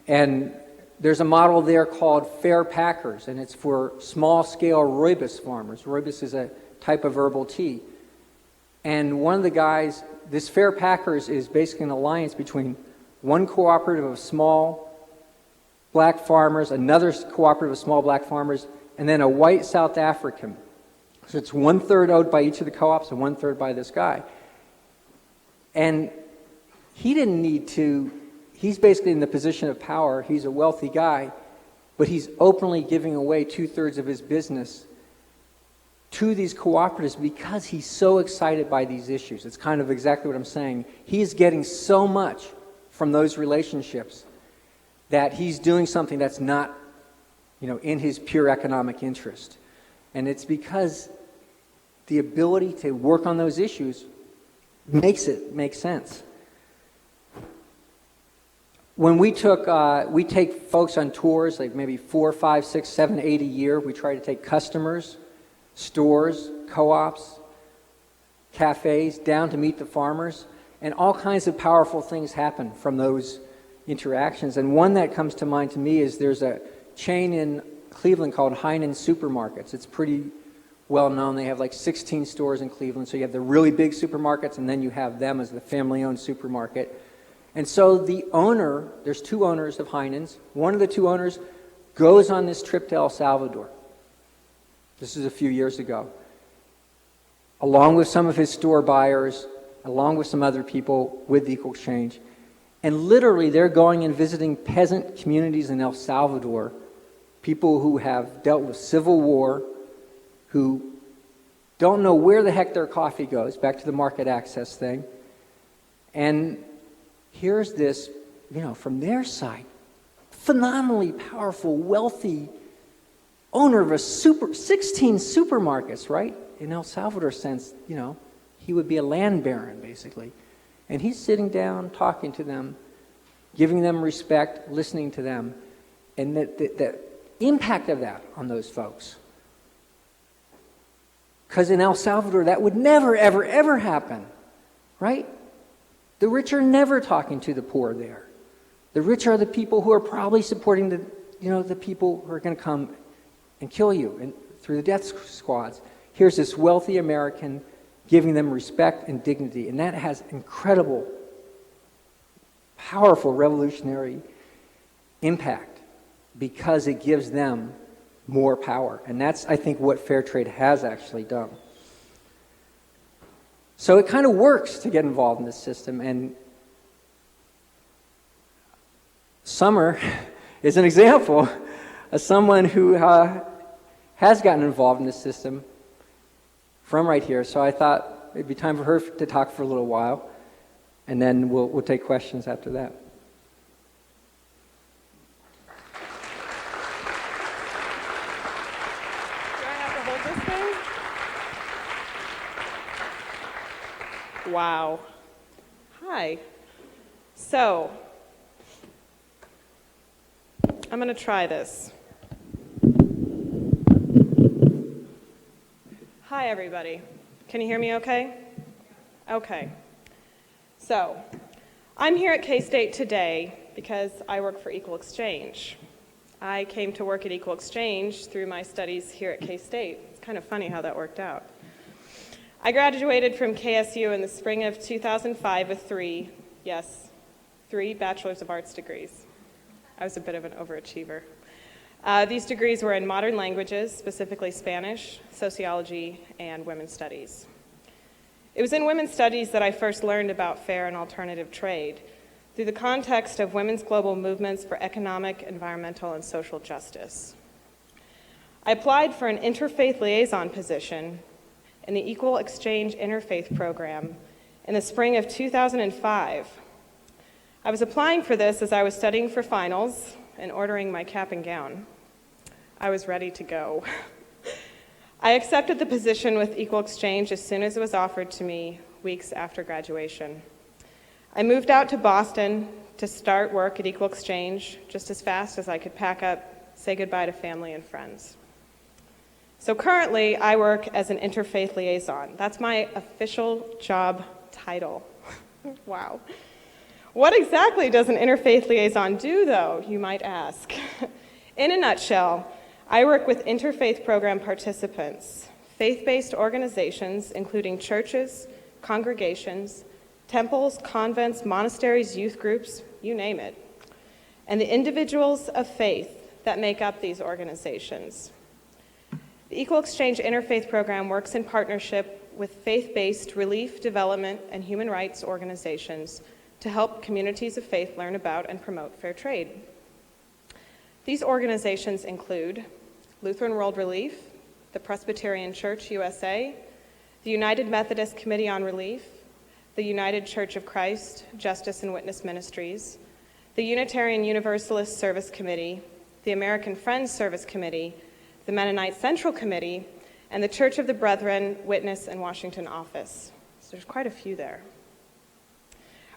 and there's a model there called Fair Packers, and it's for small-scale rooibos farmers. Rooibos is a type of herbal tea. And one of the guys, this Fair Packers is basically an alliance between one cooperative of small black farmers, another cooperative of small black farmers, and then a white South African. So it's 1/3 owned by each of the co-ops and 1/3 by this guy. And he didn't need to, he's basically in the position of power. He's a wealthy guy, but he's openly giving away 2/3 of his business to these cooperatives because he's so excited by these issues. It's kind of exactly what I'm saying. He's getting so much from those relationships that he's doing something that's not, in his pure economic interest. And it's because the ability to work on those issues makes it make sense. When we take folks on tours, like maybe 4, 5, 6, 7, 8 a year. We try to take customers, stores, co-ops, cafes, down to meet the farmers, and all kinds of powerful things happen from those interactions. And one that comes to mind to me is there's a chain in Cleveland called Heinen's Supermarkets. It's pretty well known. They have like 16 stores in Cleveland. So you have the really big supermarkets, and then you have them as the family-owned supermarket. And so the owner, there's 2 owners of Heinen's. One of the 2 owners goes on this trip to El Salvador. This is a few years ago. Along with some of his store buyers, along with some other people with the Equal Exchange. And literally they're going and visiting peasant communities in El Salvador, people who have dealt with civil war, who don't know where the heck their coffee goes, back to the market access thing. And here's this, from their side, phenomenally powerful, wealthy owner of 16 supermarkets, right? In El Salvador sense, he would be a land baron, basically. And he's sitting down, talking to them, giving them respect, listening to them. And the impact of that on those folks. Because in El Salvador, that would never, ever, ever happen, right? The rich are never talking to the poor there. The rich are the people who are probably supporting the people who are going to come and kill you through the death squads. Here's this wealthy American giving them respect and dignity, and that has incredible, powerful, revolutionary impact because it gives them more power. And that's, I think, what fair trade has actually done. So it kind of works to get involved in this system, and Summer is an example of someone who has gotten involved in this system from right here. So I thought it'd be time for her to talk for a little while, and then we'll take questions after that. Do I have to hold this thing? Wow. Hi. So, I'm going to try this. Hi, everybody. Can you hear me okay? Okay. So, I'm here at K-State today because I work for Equal Exchange. I came to work at Equal Exchange through my studies here at K-State. It's kind of funny how that worked out. I graduated from KSU in the spring of 2005 with three Bachelor's of Arts degrees. I was a bit of an overachiever. These degrees were in modern languages, specifically Spanish, sociology, and women's studies. It was in women's studies that I first learned about fair and alternative trade through the context of women's global movements for economic, environmental, and social justice. I applied for an interfaith liaison position in the Equal Exchange Interfaith Program in the spring of 2005. I was applying for this as I was studying for finals and ordering my cap and gown. I was ready to go. I accepted the position with Equal Exchange as soon as it was offered to me weeks after graduation. I moved out to Boston to start work at Equal Exchange just as fast as I could pack up, say goodbye to family and friends. So currently, I work as an interfaith liaison. That's my official job title. Wow. What exactly does an interfaith liaison do, though, you might ask? In a nutshell, I work with interfaith program participants, faith-based organizations, including churches, congregations, temples, convents, monasteries, youth groups, you name it, and the individuals of faith that make up these organizations. The Equal Exchange Interfaith Program works in partnership with faith-based relief, development, and human rights organizations to help communities of faith learn about and promote fair trade. These organizations include Lutheran World Relief, the Presbyterian Church USA, the United Methodist Committee on Relief, the United Church of Christ, Justice and Witness Ministries, the Unitarian Universalist Service Committee, the American Friends Service Committee, the Mennonite Central Committee, and the Church of the Brethren Witness and Washington Office. So there's quite a few there.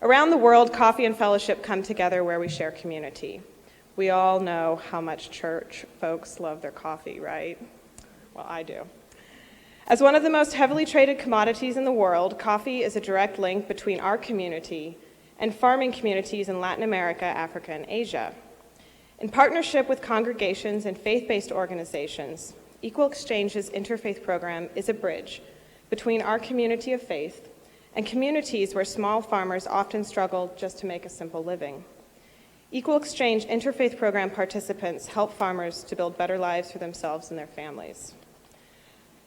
Around the world, coffee and fellowship come together where we share community. We all know how much church folks love their coffee, right? Well, I do. As one of the most heavily traded commodities in the world, coffee is a direct link between our community and farming communities in Latin America, Africa, and Asia. In partnership with congregations and faith-based organizations, Equal Exchange's Interfaith Program is a bridge between our community of faith and communities where small farmers often struggle just to make a simple living. Equal Exchange Interfaith Program participants help farmers to build better lives for themselves and their families.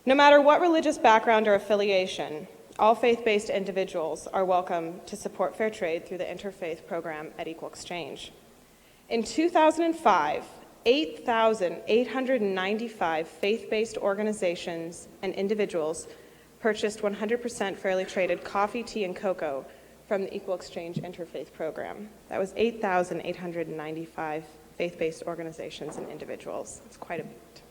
No matter what religious background or affiliation, all faith-based individuals are welcome to support fair trade through the Interfaith Program at Equal Exchange. In 2005, 8,895 faith-based organizations and individuals purchased 100% fairly traded coffee, tea, and cocoa from the Equal Exchange Interfaith Program. That was 8,895 faith-based organizations and individuals. It's quite a bit.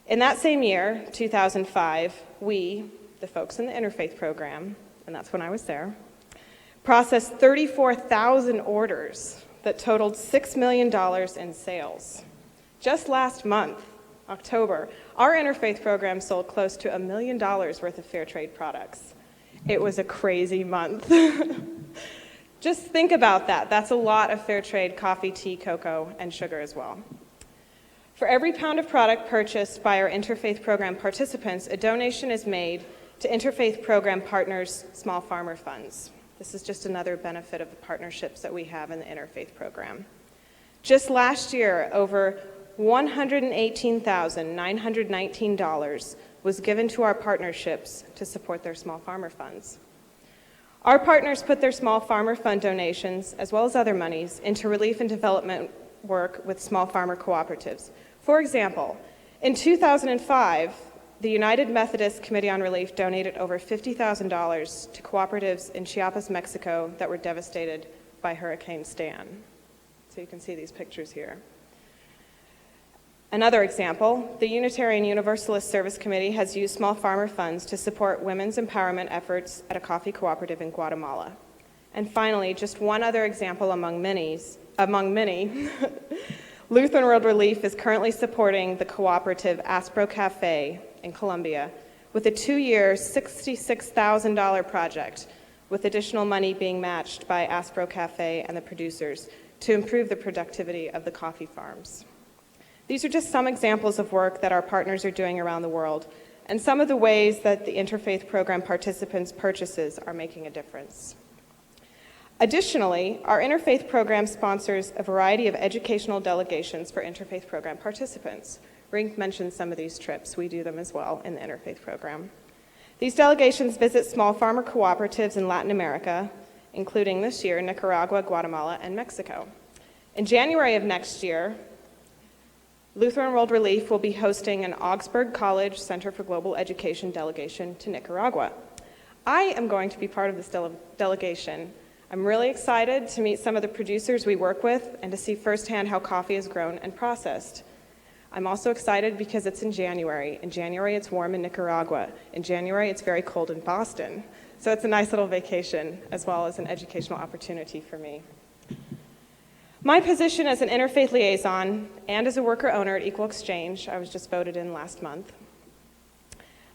In that same year, 2005, we, the folks in the interfaith program, and that's when I was there, processed 34,000 orders that totaled $6 million in sales. Just last month, October, our interfaith program sold close to $1 million worth of fair trade products. It was a crazy month. Just think about that. That's a lot of fair trade coffee, tea, cocoa, and sugar as well. For every pound of product purchased by our interfaith program participants, a donation is made to interfaith program partners' small farmer funds. This is just another benefit of the partnerships that we have in the interfaith program. Just last year, over $118,919 was given to our partnerships to support their small farmer funds. Our partners put their small farmer fund donations, as well as other monies, into relief and development work with small farmer cooperatives. For example, in 2005, the United Methodist Committee on Relief donated over $50,000 to cooperatives in Chiapas, Mexico that were devastated by Hurricane Stan. So you can see these pictures here. Another example, the Unitarian Universalist Service Committee has used small farmer funds to support women's empowerment efforts at a coffee cooperative in Guatemala. And finally, just one other example among many, Lutheran World Relief is currently supporting the cooperative Aspro Cafe in Colombia with a 2-year, $66,000 project, with additional money being matched by Aspro Cafe and the producers to improve the productivity of the coffee farms. These are just some examples of work that our partners are doing around the world, and some of the ways that the Interfaith Program participants' purchases are making a difference. Additionally, our Interfaith Program sponsors a variety of educational delegations for Interfaith Program participants. Rink mentioned some of these trips. We do them as well in the Interfaith Program. These delegations visit small farmer cooperatives in Latin America, including this year Nicaragua, Guatemala, and Mexico. In January of next year, Lutheran World Relief will be hosting an Augsburg College Center for Global Education delegation to Nicaragua. I am going to be part of this delegation. I'm really excited to meet some of the producers we work with and to see firsthand how coffee is grown and processed. I'm also excited because it's in January. In January, it's warm in Nicaragua. In January, it's very cold in Boston. So it's a nice little vacation, as well as an educational opportunity for me. My position as an interfaith liaison and as a worker owner at Equal Exchange, I was just voted in last month.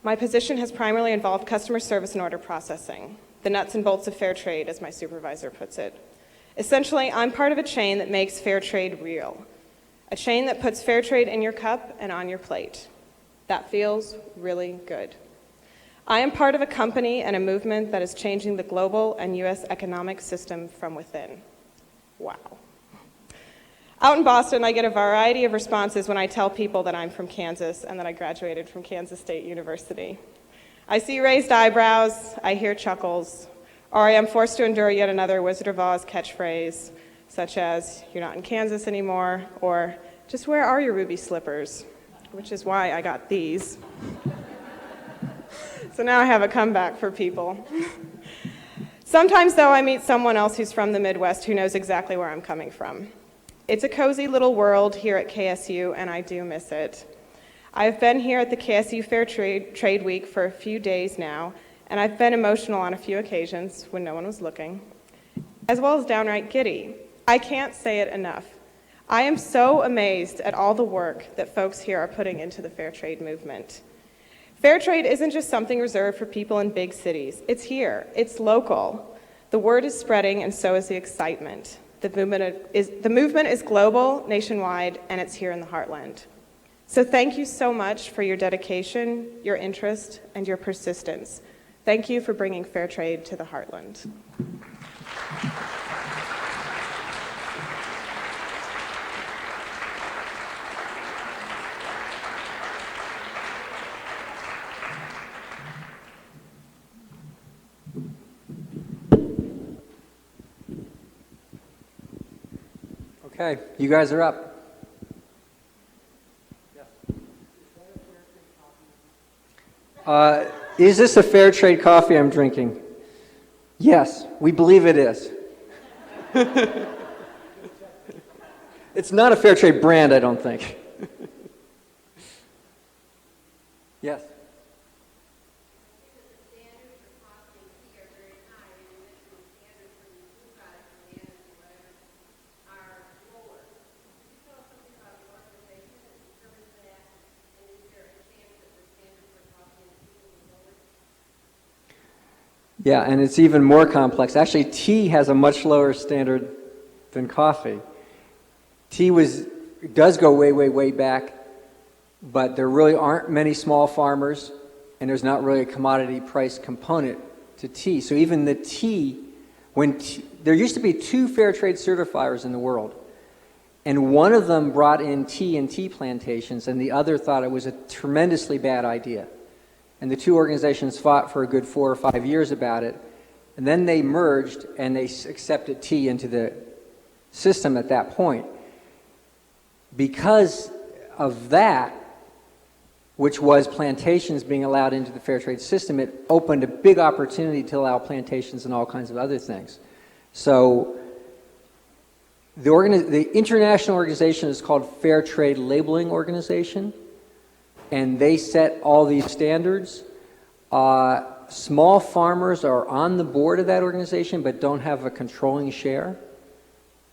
My position has primarily involved customer service and order processing, the nuts and bolts of fair trade, as my supervisor puts it. Essentially, I'm part of a chain that makes fair trade real. A chain that puts fair trade in your cup and on your plate. That feels really good. I am part of a company and a movement that is changing the global and U.S. economic system from within. Wow. Out in Boston, I get a variety of responses when I tell people that I'm from Kansas and that I graduated from Kansas State University. I see raised eyebrows, I hear chuckles, or I am forced to endure yet another Wizard of Oz catchphrase, such as, "You're not in Kansas anymore," or "Just where are your ruby slippers?" Which is why I got these. So now I have a comeback for people. Sometimes, though, I meet someone else who's from the Midwest who knows exactly where I'm coming from. It's a cozy little world here at KSU, and I do miss it. I've been here at the KSU Fair Trade Week for a few days now, and I've been emotional on a few occasions when no one was looking, as well as downright giddy. I can't say it enough. I am so amazed at all the work that folks here are putting into the fair trade movement. Fair trade isn't just something reserved for people in big cities. It's here. It's local. The word is spreading, and so is the excitement. The movement is global, nationwide, and it's here in the heartland. So thank you so much for your dedication, your interest, and your persistence. Thank you for bringing fair trade to the heartland. Okay, you guys are up. Is this a fair trade coffee I'm drinking? Yes, we believe it is. It's not a fair trade brand, I don't think. Yes. Yeah, and it's even more complex. Actually, tea has a much lower standard than coffee. Tea does go way, way, way back, but there really aren't many small farmers, and there's not really a commodity price component to tea. So even the tea, there used to be 2 fair trade certifiers in the world, and one of them brought in tea and tea plantations, and the other thought it was a tremendously bad idea. And the 2 organizations fought for a good 4 or 5 years about it, and then they merged and they accepted tea into the system at that point. Because of that, which was plantations being allowed into the fair trade system, it opened a big opportunity to allow plantations and all kinds of other things. So the international organization is called Fair Trade Labeling Organization, and they set all these standards. Small farmers are on the board of that organization but don't have a controlling share.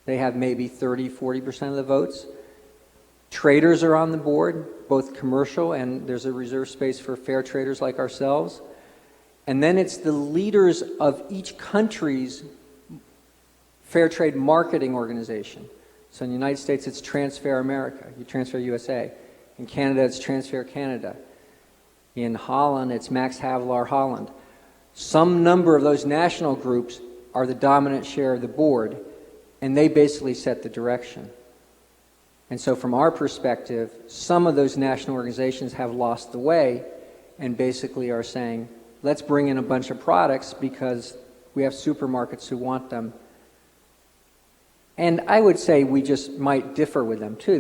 They have maybe 30–40% of the votes. Traders are on the board, both commercial, and there's a reserved space for fair traders like ourselves. And then it's the leaders of each country's fair trade marketing organization. So in the United States, it's Transfair America, Transfair USA. In Canada, it's Transfair Canada. In Holland, it's Max Havelaar Holland. Some number of those national groups are the dominant share of the board, and they basically set the direction. And so from our perspective, some of those national organizations have lost the way and basically are saying, let's bring in a bunch of products because we have supermarkets who want them. And I would say we just might differ with them too.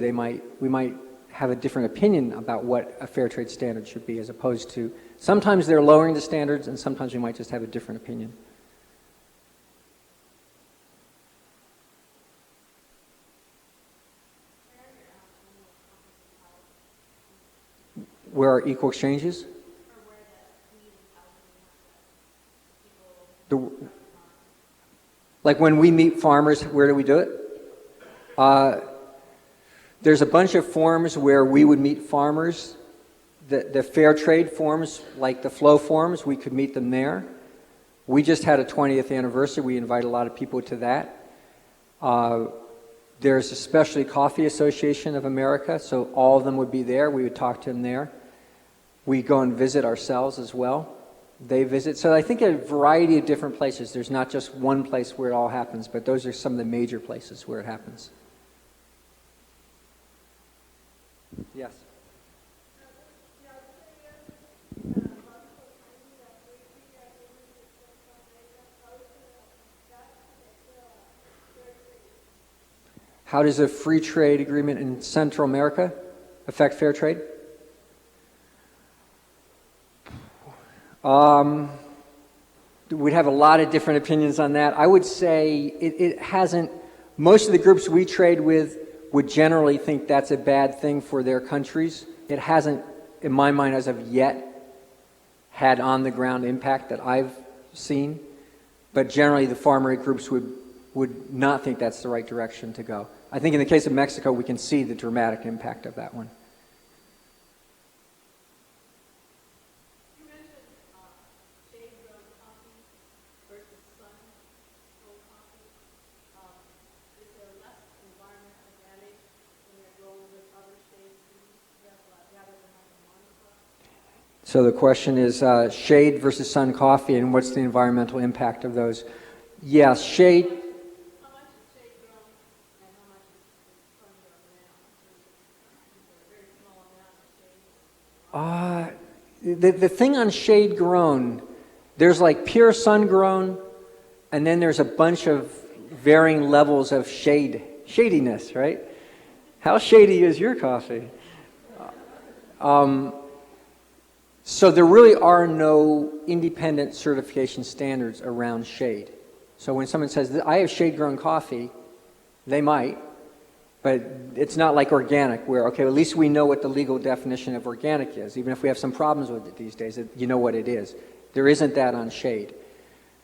We might have a different opinion about what a fair trade standard should be, as opposed to sometimes they're lowering the standards and sometimes we might just have a different opinion. Where are equal exchanges? Like when we meet farmers, where do we do it? There's a bunch of forums where we would meet farmers. The fair trade forums, like the flow forums, we could meet them there. We just had a 20th anniversary. We invite a lot of people to that. There's a Specialty Coffee Association of America, so all of them would be there. We would talk to them there. We go and visit ourselves as well. They visit. So I think a variety of different places. There's not just one place where it all happens, but those are some of the major places where it happens. Yes? How does a free trade agreement in Central America affect fair trade? We'd have a lot of different opinions on that. I would say it hasn't, most of the groups we trade with would generally think that's a bad thing for their countries. It hasn't, in my mind, as of yet, had on-the-ground impact that I've seen. But generally, the farmer groups would not think that's the right direction to go. I think in the case of Mexico, we can see the dramatic impact of that one. So the question is shade versus sun coffee, and what's the environmental impact of those? Yes, shade. How much is shade grown and how much is sun grown now? Is there a very small amount of shade? The thing on shade grown, there's like pure sun grown, and then there's a bunch of varying levels of shadiness, right? How shady is your coffee? So there really are no independent certification standards around shade. So when someone says, I have shade-grown coffee, they might, but it's not like organic, where, okay, at least we know what the legal definition of organic is. Even if we have some problems with it these days, you know what it is. There isn't that on shade.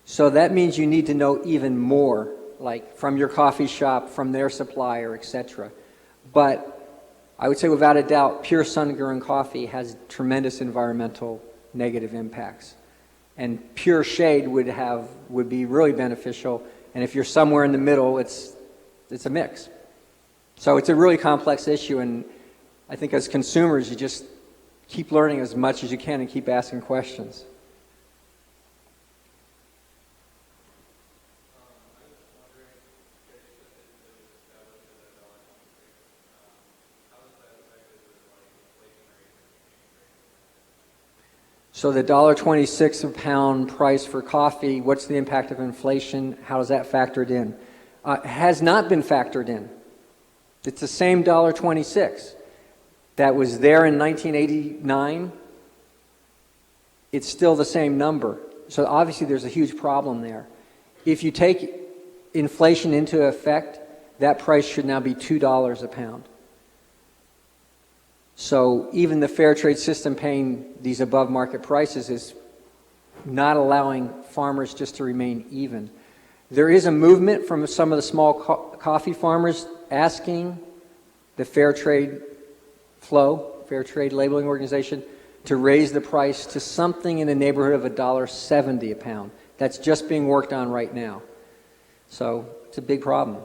So that means you need to know even more, like from your coffee shop, from their supplier, etc. But I would say without a doubt, pure sun-grown coffee has tremendous environmental negative impacts. And pure shade would be really beneficial. And if you're somewhere in the middle, it's a mix. So it's a really complex issue, and I think as consumers, you just keep learning as much as you can and keep asking questions. So the $1.26 a pound price for coffee, what's the impact of inflation? How is that factored in? Has not been factored in. It's the same $1.26 that was there in 1989. It's still the same number. So obviously there's a huge problem there. If you take inflation into effect, that price should now be $2 a pound. So even the fair trade system paying these above market prices is not allowing farmers just to remain even. There is a movement from some of the small coffee farmers asking the Fair Trade Fair Trade Labeling Organization, to raise the price to something in the neighborhood of $1.70 a pound. That's just being worked on right now. So it's a big problem.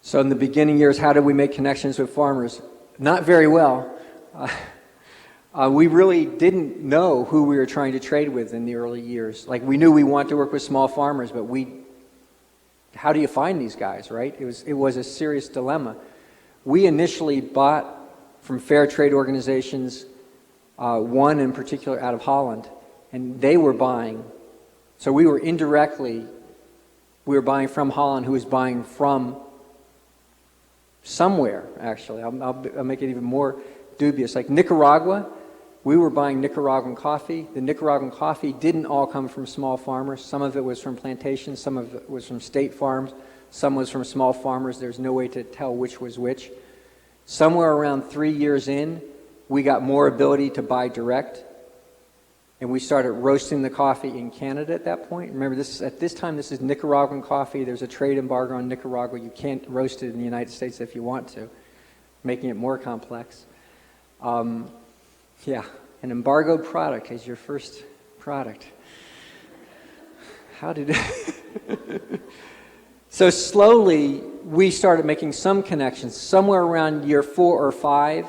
So in the beginning years, how did we make connections with farmers? Not very well. We really didn't know who we were trying to trade with in the early years. Like, we knew we wanted to work with small farmers, but how do you find these guys, right? It was a serious dilemma. We initially bought from fair trade organizations, one in particular out of Holland, and they were buying. So we were buying from Holland, who was buying from somewhere, actually. I'll make it even more dubious. Like Nicaragua, we were buying Nicaraguan coffee. The Nicaraguan coffee didn't all come from small farmers. Some of it was from plantations, some of it was from state farms, some was from small farmers. There's no way to tell which was which. Somewhere around 3 years in, we got more ability to buy direct, and we started roasting the coffee in Canada at that point. Remember, at this time, this is Nicaraguan coffee. There's a trade embargo on Nicaragua. You can't roast it in the United States if you want to, making it more complex. Yeah, an embargoed product is your first product. How did it... So slowly, we started making some connections. Somewhere around year 4 or 5,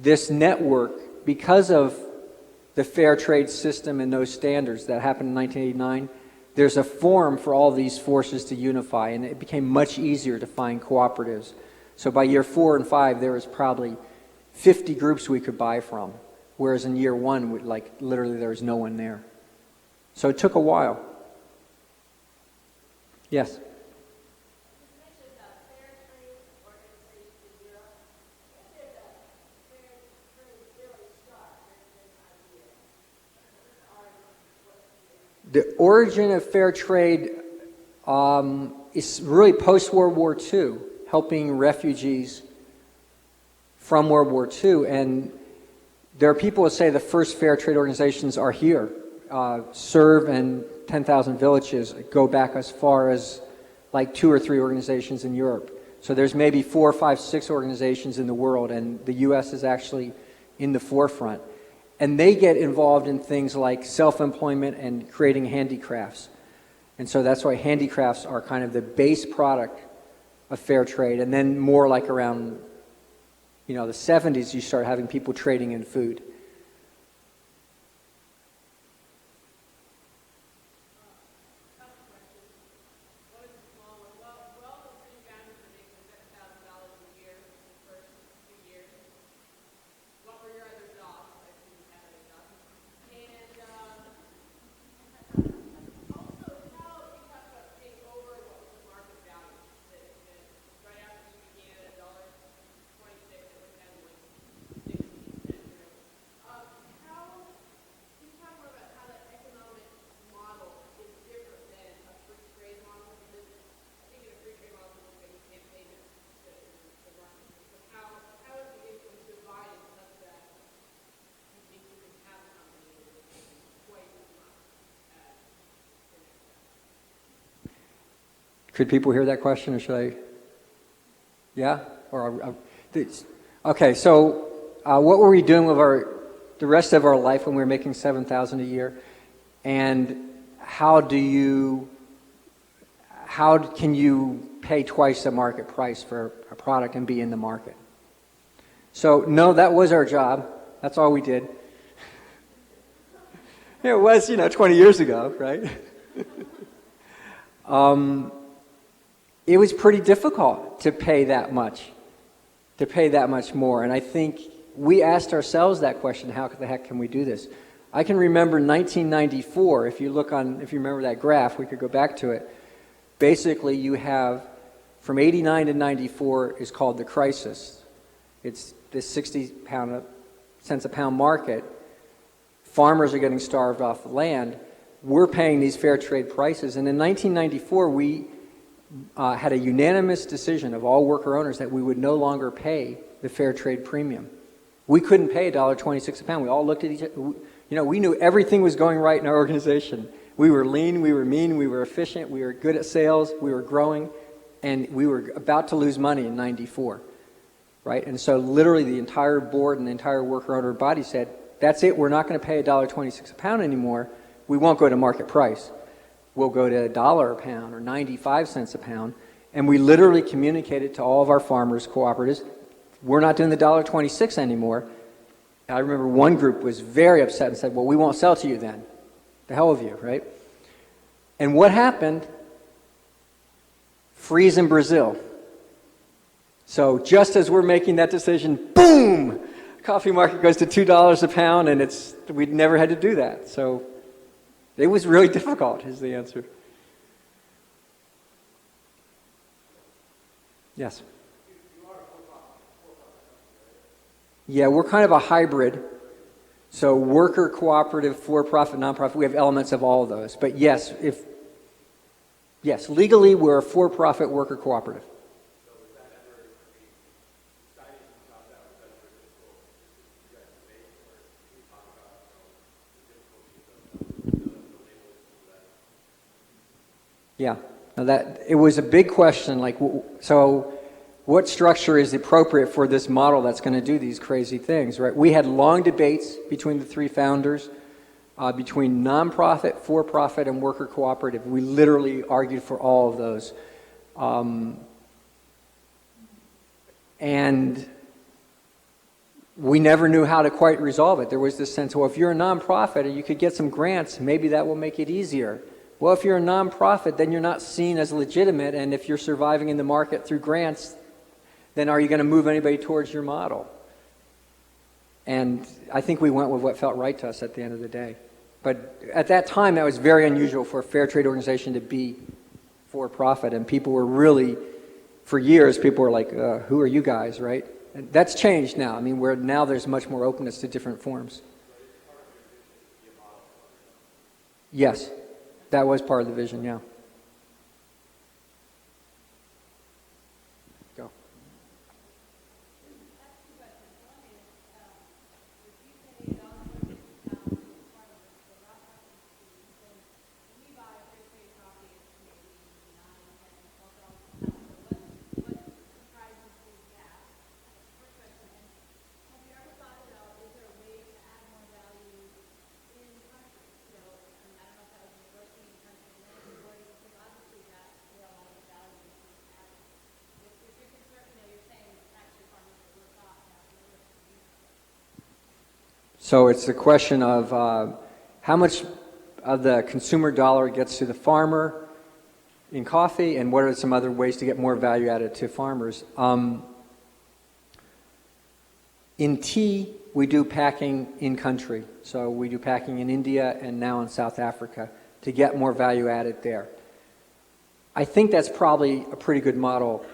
this network, because of the fair trade system and those standards that happened in 1989, there's a forum for all these forces to unify, and it became much easier to find cooperatives. So by year 4 and 5, there was probably 50 groups we could buy from, whereas in year 1, literally there was no one there. So it took a while. Yes? The origin of fair trade is really post-World War II, helping refugees from World War II. And there are people who say the first fair trade organizations are here. SERVE and 10,000 Villages go back as far as like 2 or 3 organizations in Europe. So there's maybe 4, 5, 6 organizations in the world, and the U.S. is actually in the forefront. And they get involved in things like self-employment and creating handicrafts. And so that's why handicrafts are kind of the base product of fair trade. And then more like around, the 70s, you start having people trading in food. Could people hear that question, or should I? Yeah? Okay, so what were we doing with the rest of our life when we were making $7,000 a year? And how can you pay twice the market price for a product and be in the market? So, no, that was our job. That's all we did. It was, 20 years ago, right? It was pretty difficult to pay that much more. And I think we asked ourselves that question, how the heck can we do this? I can remember 1994, if you remember that graph, we could go back to it. Basically, you have, from 89 to 94 is called the crisis. It's this 60 cents a pound market. Farmers are getting starved off the land. We're paying these fair trade prices. And in 1994, we had a unanimous decision of all worker owners that we would no longer pay the fair trade premium. We couldn't pay $1.26 a pound. We all looked at each other. We knew everything was going right in our organization. We were lean, we were mean, we were efficient, we were good at sales, we were growing, and we were about to lose money in 94, right? And so literally the entire board and the entire worker owner body said, that's it, we're not going to pay $1.26 a pound anymore. We won't go to market price. We'll go to $1 a pound or 95 cents a pound. And we literally communicated to all of our farmers, cooperatives, we're not doing the $1.26 anymore. I remember one group was very upset and said, well, we won't sell to you then. The hell with you, right? And what happened? Freeze in Brazil. So just as we're making that decision, boom! Coffee market goes to $2 a pound, and we'd never had to do that. So it was really difficult, is the answer. Yes? Yeah, we're kind of a hybrid. So worker, cooperative, for-profit, non-profit, we have elements of all of those. But yes, legally we're a for-profit worker cooperative. Yeah, now it was a big question. So what structure is appropriate for this model that's going to do these crazy things, right? We had long debates between the three founders, between nonprofit, for-profit, and worker cooperative. We literally argued for all of those. And we never knew how to quite resolve it. There was this sense, well, if you're a nonprofit and you could get some grants, maybe that will make it easier. Well, if you're a nonprofit, then you're not seen as legitimate, and if you're surviving in the market through grants, then are you going to move anybody towards your model? And I think we went with what felt right to us at the end of the day. But at that time, that was very unusual for a fair trade organization to be for profit, and people were really, for years, people were like, who are you guys, right? And that's changed now. I mean, now there's much more openness to different forms. Yes, that was part of the vision, yeah. Go. So it's the question of how much of the consumer dollar gets to the farmer in coffee, and what are some other ways to get more value added to farmers. In tea, we do packing in country. So we do packing in India and now in South Africa to get more value added there. I think that's probably a pretty good model.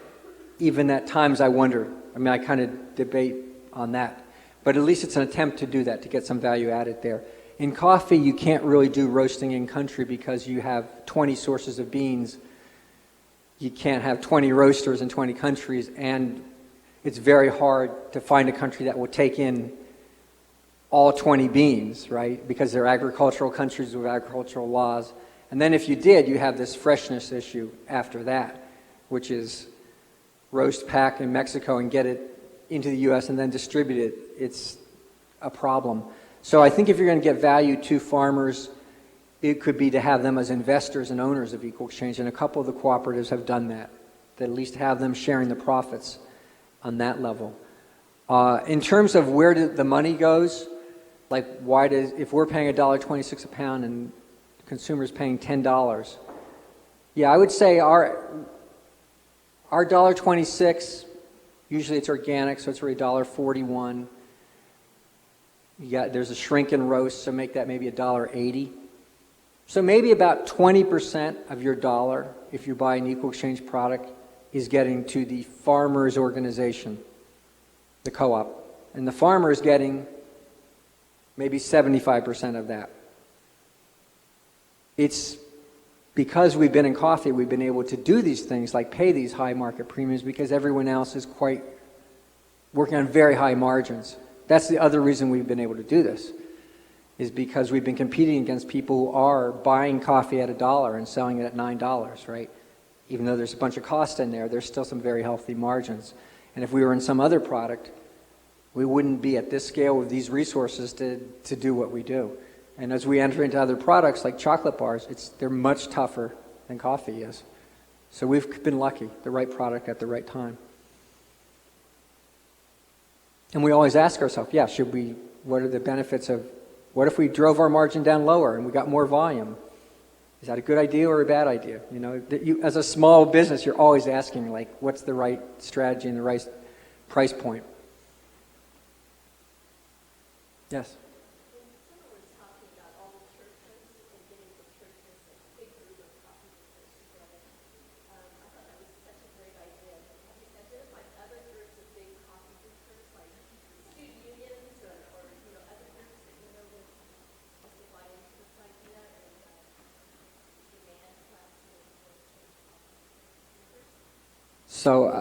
Even at times I wonder, I kind of debate on that. But at least it's an attempt to do that, to get some value added there. In coffee, you can't really do roasting in country because you have 20 sources of beans. You can't have 20 roasters in 20 countries, and it's very hard to find a country that will take in all 20 beans, right? Because they're agricultural countries with agricultural laws. And then if you did, you have this freshness issue after that, which is roast, pack in Mexico and get it into the U.S. and then distribute it. It's a problem. So I think if you're going to get value to farmers, it could be to have them as investors and owners of Equal Exchange, and a couple of the cooperatives have done that, to at least have them sharing the profits on that level. In terms of where the money goes, like if we're paying $1.26 a pound and consumers paying $10, yeah, I would say our $1.26, usually it's organic, so it's really $1.41. There's a shrink and roast, so make that maybe $1.80. So maybe about 20% of your dollar, if you buy an Equal Exchange product, is getting to the farmers' organization, the co-op. And the farmer is getting maybe 75% of that. It's because we've been in coffee, we've been able to do these things like pay these high market premiums because everyone else is working on very high margins. That's the other reason we've been able to do this, is because we've been competing against people who are buying coffee at $1 and selling it at $9, right? Even though there's a bunch of cost in there, there's still some very healthy margins. And if we were in some other product, we wouldn't be at this scale with these resources to do what we do. And as we enter into other products like chocolate bars, they're much tougher than coffee is. So we've been lucky, the right product at the right time. And we always ask ourselves, yeah, what are the benefits of, what if we drove our margin down lower and we got more volume? Is that a good idea or a bad idea? You know, as a small business, you're always asking, like, what's the right strategy and the right price point? Yes? So,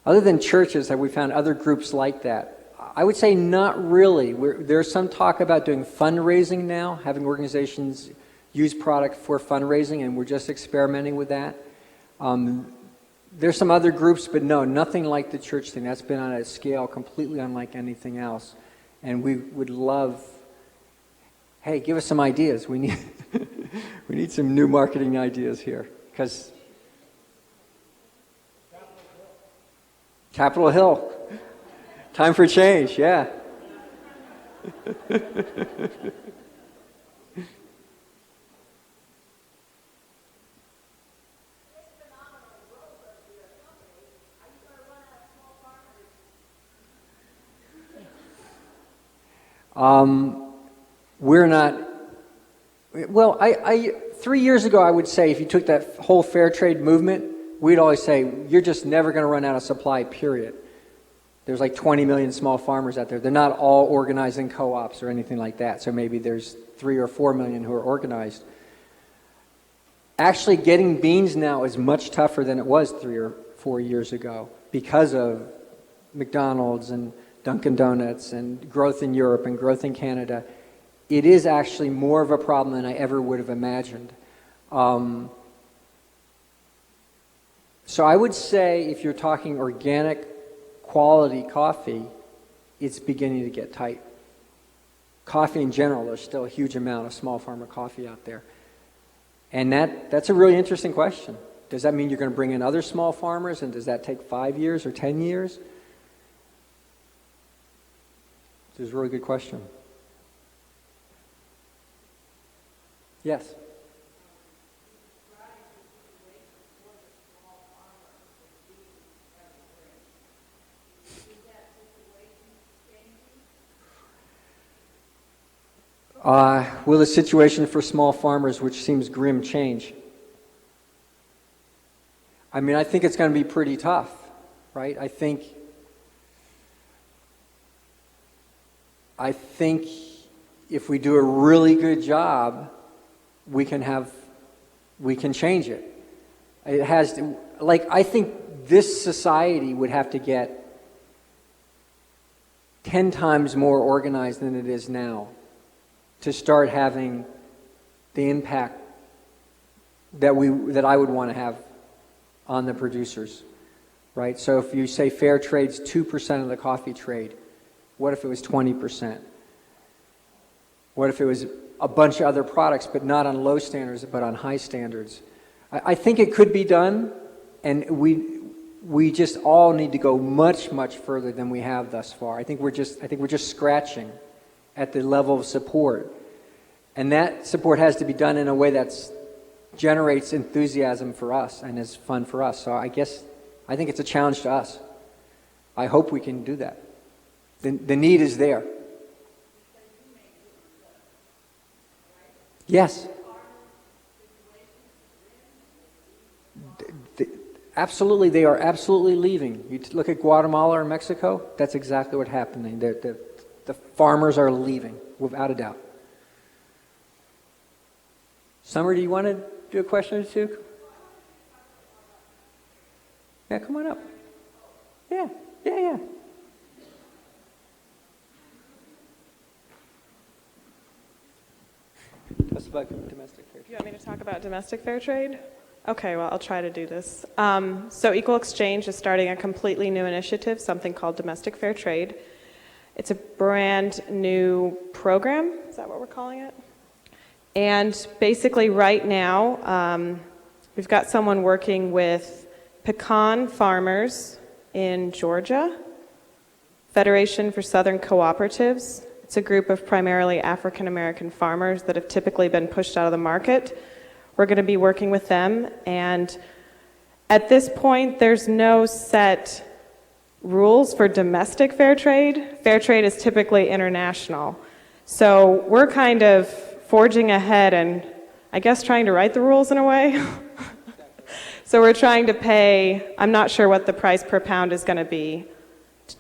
other than churches, have we found other groups like that? I would say not really. There's some talk about doing fundraising now, having organizations use product for fundraising, and we're just experimenting with that. There's some other groups, but no, nothing like the church thing. That's been on a scale completely unlike anything else. And we would love, hey, give us some ideas. We need, we need some new marketing ideas here, because Capitol Hill. Time for change, yeah. We're not, well, 3 years ago, I would say if you took that whole fair trade movement, we'd always say, you're just never going to run out of supply, period. There's like 20 million small farmers out there. They're not all organized in co-ops or anything like that. So maybe there's 3 or 4 million who are organized. Actually, getting beans now is much tougher than it was 3 or 4 years ago because of McDonald's and Dunkin' Donuts and growth in Europe and growth in Canada. It is actually more of a problem than I ever would have imagined. So I would say if you're talking organic quality coffee, it's beginning to get tight. Coffee in general, there's still a huge amount of small farmer coffee out there. And that's a really interesting question. Does that mean you're going to bring in other small farmers, and does that take 5 years or 10 years? It's a really good question. Yes? Will the situation for small farmers, which seems grim, change? I mean, I think it's going to be pretty tough, right? I think if we do a really good job, we can change it. It has to, like, I think this society would have to get 10 times more organized than it is now to start having the impact that I would want to have on the producers, right? So if you say fair trade's 2% of the coffee trade, what if it was 20%? What if it was a bunch of other products, but not on low standards, but on high standards? I think it could be done, and we just all need to go much, much further than we have thus far. I think we're just scratching at the level of support, and that support has to be done in a way that generates enthusiasm for us and is fun for us. So I think it's a challenge to us. I hope we can do that. The need is there. Yes. Absolutely, they are absolutely leaving. You look at Guatemala or Mexico, that's exactly what's happening. The farmers are leaving, without a doubt. Summer, do you want to do a question or two? Yeah, come on up. Yeah. Tell us about domestic fair trade. You want me to talk about domestic fair trade? Okay, well, I'll try to do this. So Equal Exchange is starting a completely new initiative, something called Domestic Fair Trade. It's a brand new program. Is that what we're calling it? And basically right now, we've got someone working with pecan farmers in Georgia, Federation for Southern Cooperatives. It's a group of primarily African American farmers that have typically been pushed out of the market. We're going to be working with them, and at this point, there's no set rules for domestic fair trade. Fair trade is typically international. So we're kind of forging ahead and I guess trying to write the rules in a way. So we're trying to pay, I'm not sure what the price per pound is going to be.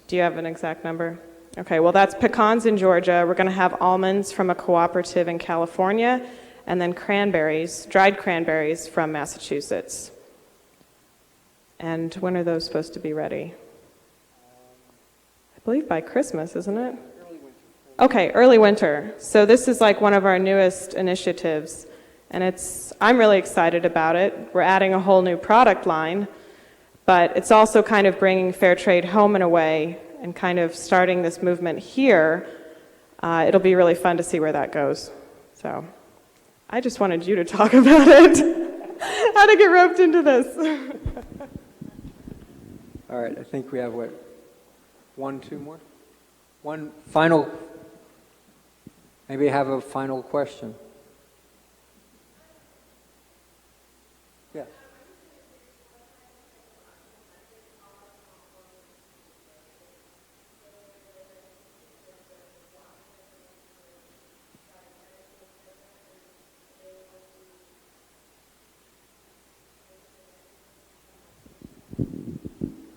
Do you have an exact number? Okay, well that's pecans in Georgia. We're going to have almonds from a cooperative in California, and then cranberries, dried cranberries from Massachusetts. And when are those supposed to be ready? I believe by Christmas, isn't it? Early winter. Okay, early winter. So this is like one of our newest initiatives, and I'm really excited about it. We're adding a whole new product line, but it's also kind of bringing fair trade home in a way and kind of starting this movement here. It'll be really fun to see where that goes. So I just wanted you to talk about it. How to get roped into this. All right, I think we have, one, two more? One final, maybe have a final question. Yeah.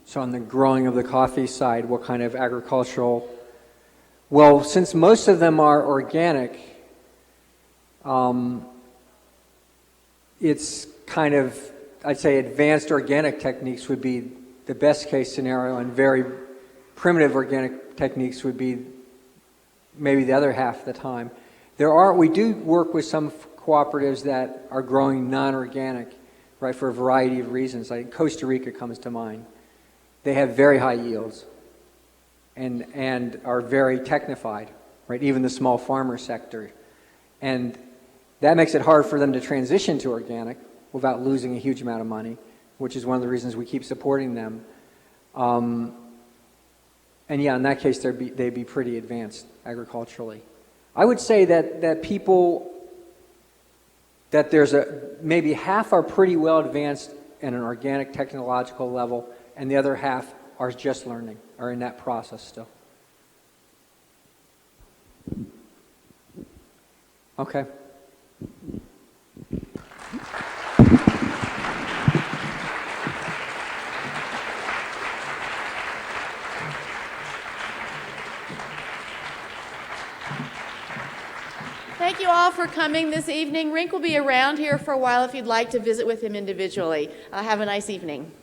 So on the growing of the coffee side, what kind of agricultural? Well, since most of them are organic, it's kind of, I'd say advanced organic techniques would be the best case scenario, and very primitive organic techniques would be maybe the other half of the time. We do work with some cooperatives that are growing non-organic, right, for a variety of reasons. Like Costa Rica comes to mind. They have very high yields and are very technified, right? Even the small farmer sector. And that makes it hard for them to transition to organic without losing a huge amount of money, which is one of the reasons we keep supporting them. And yeah, in that case, they'd be pretty advanced agriculturally. I would say that there's maybe half are pretty well advanced at an organic technological level, and the other half are just learning, are in that process still. Okay. Thank you all for coming this evening. Rink will be around here for a while if you'd like to visit with him individually. Have a nice evening.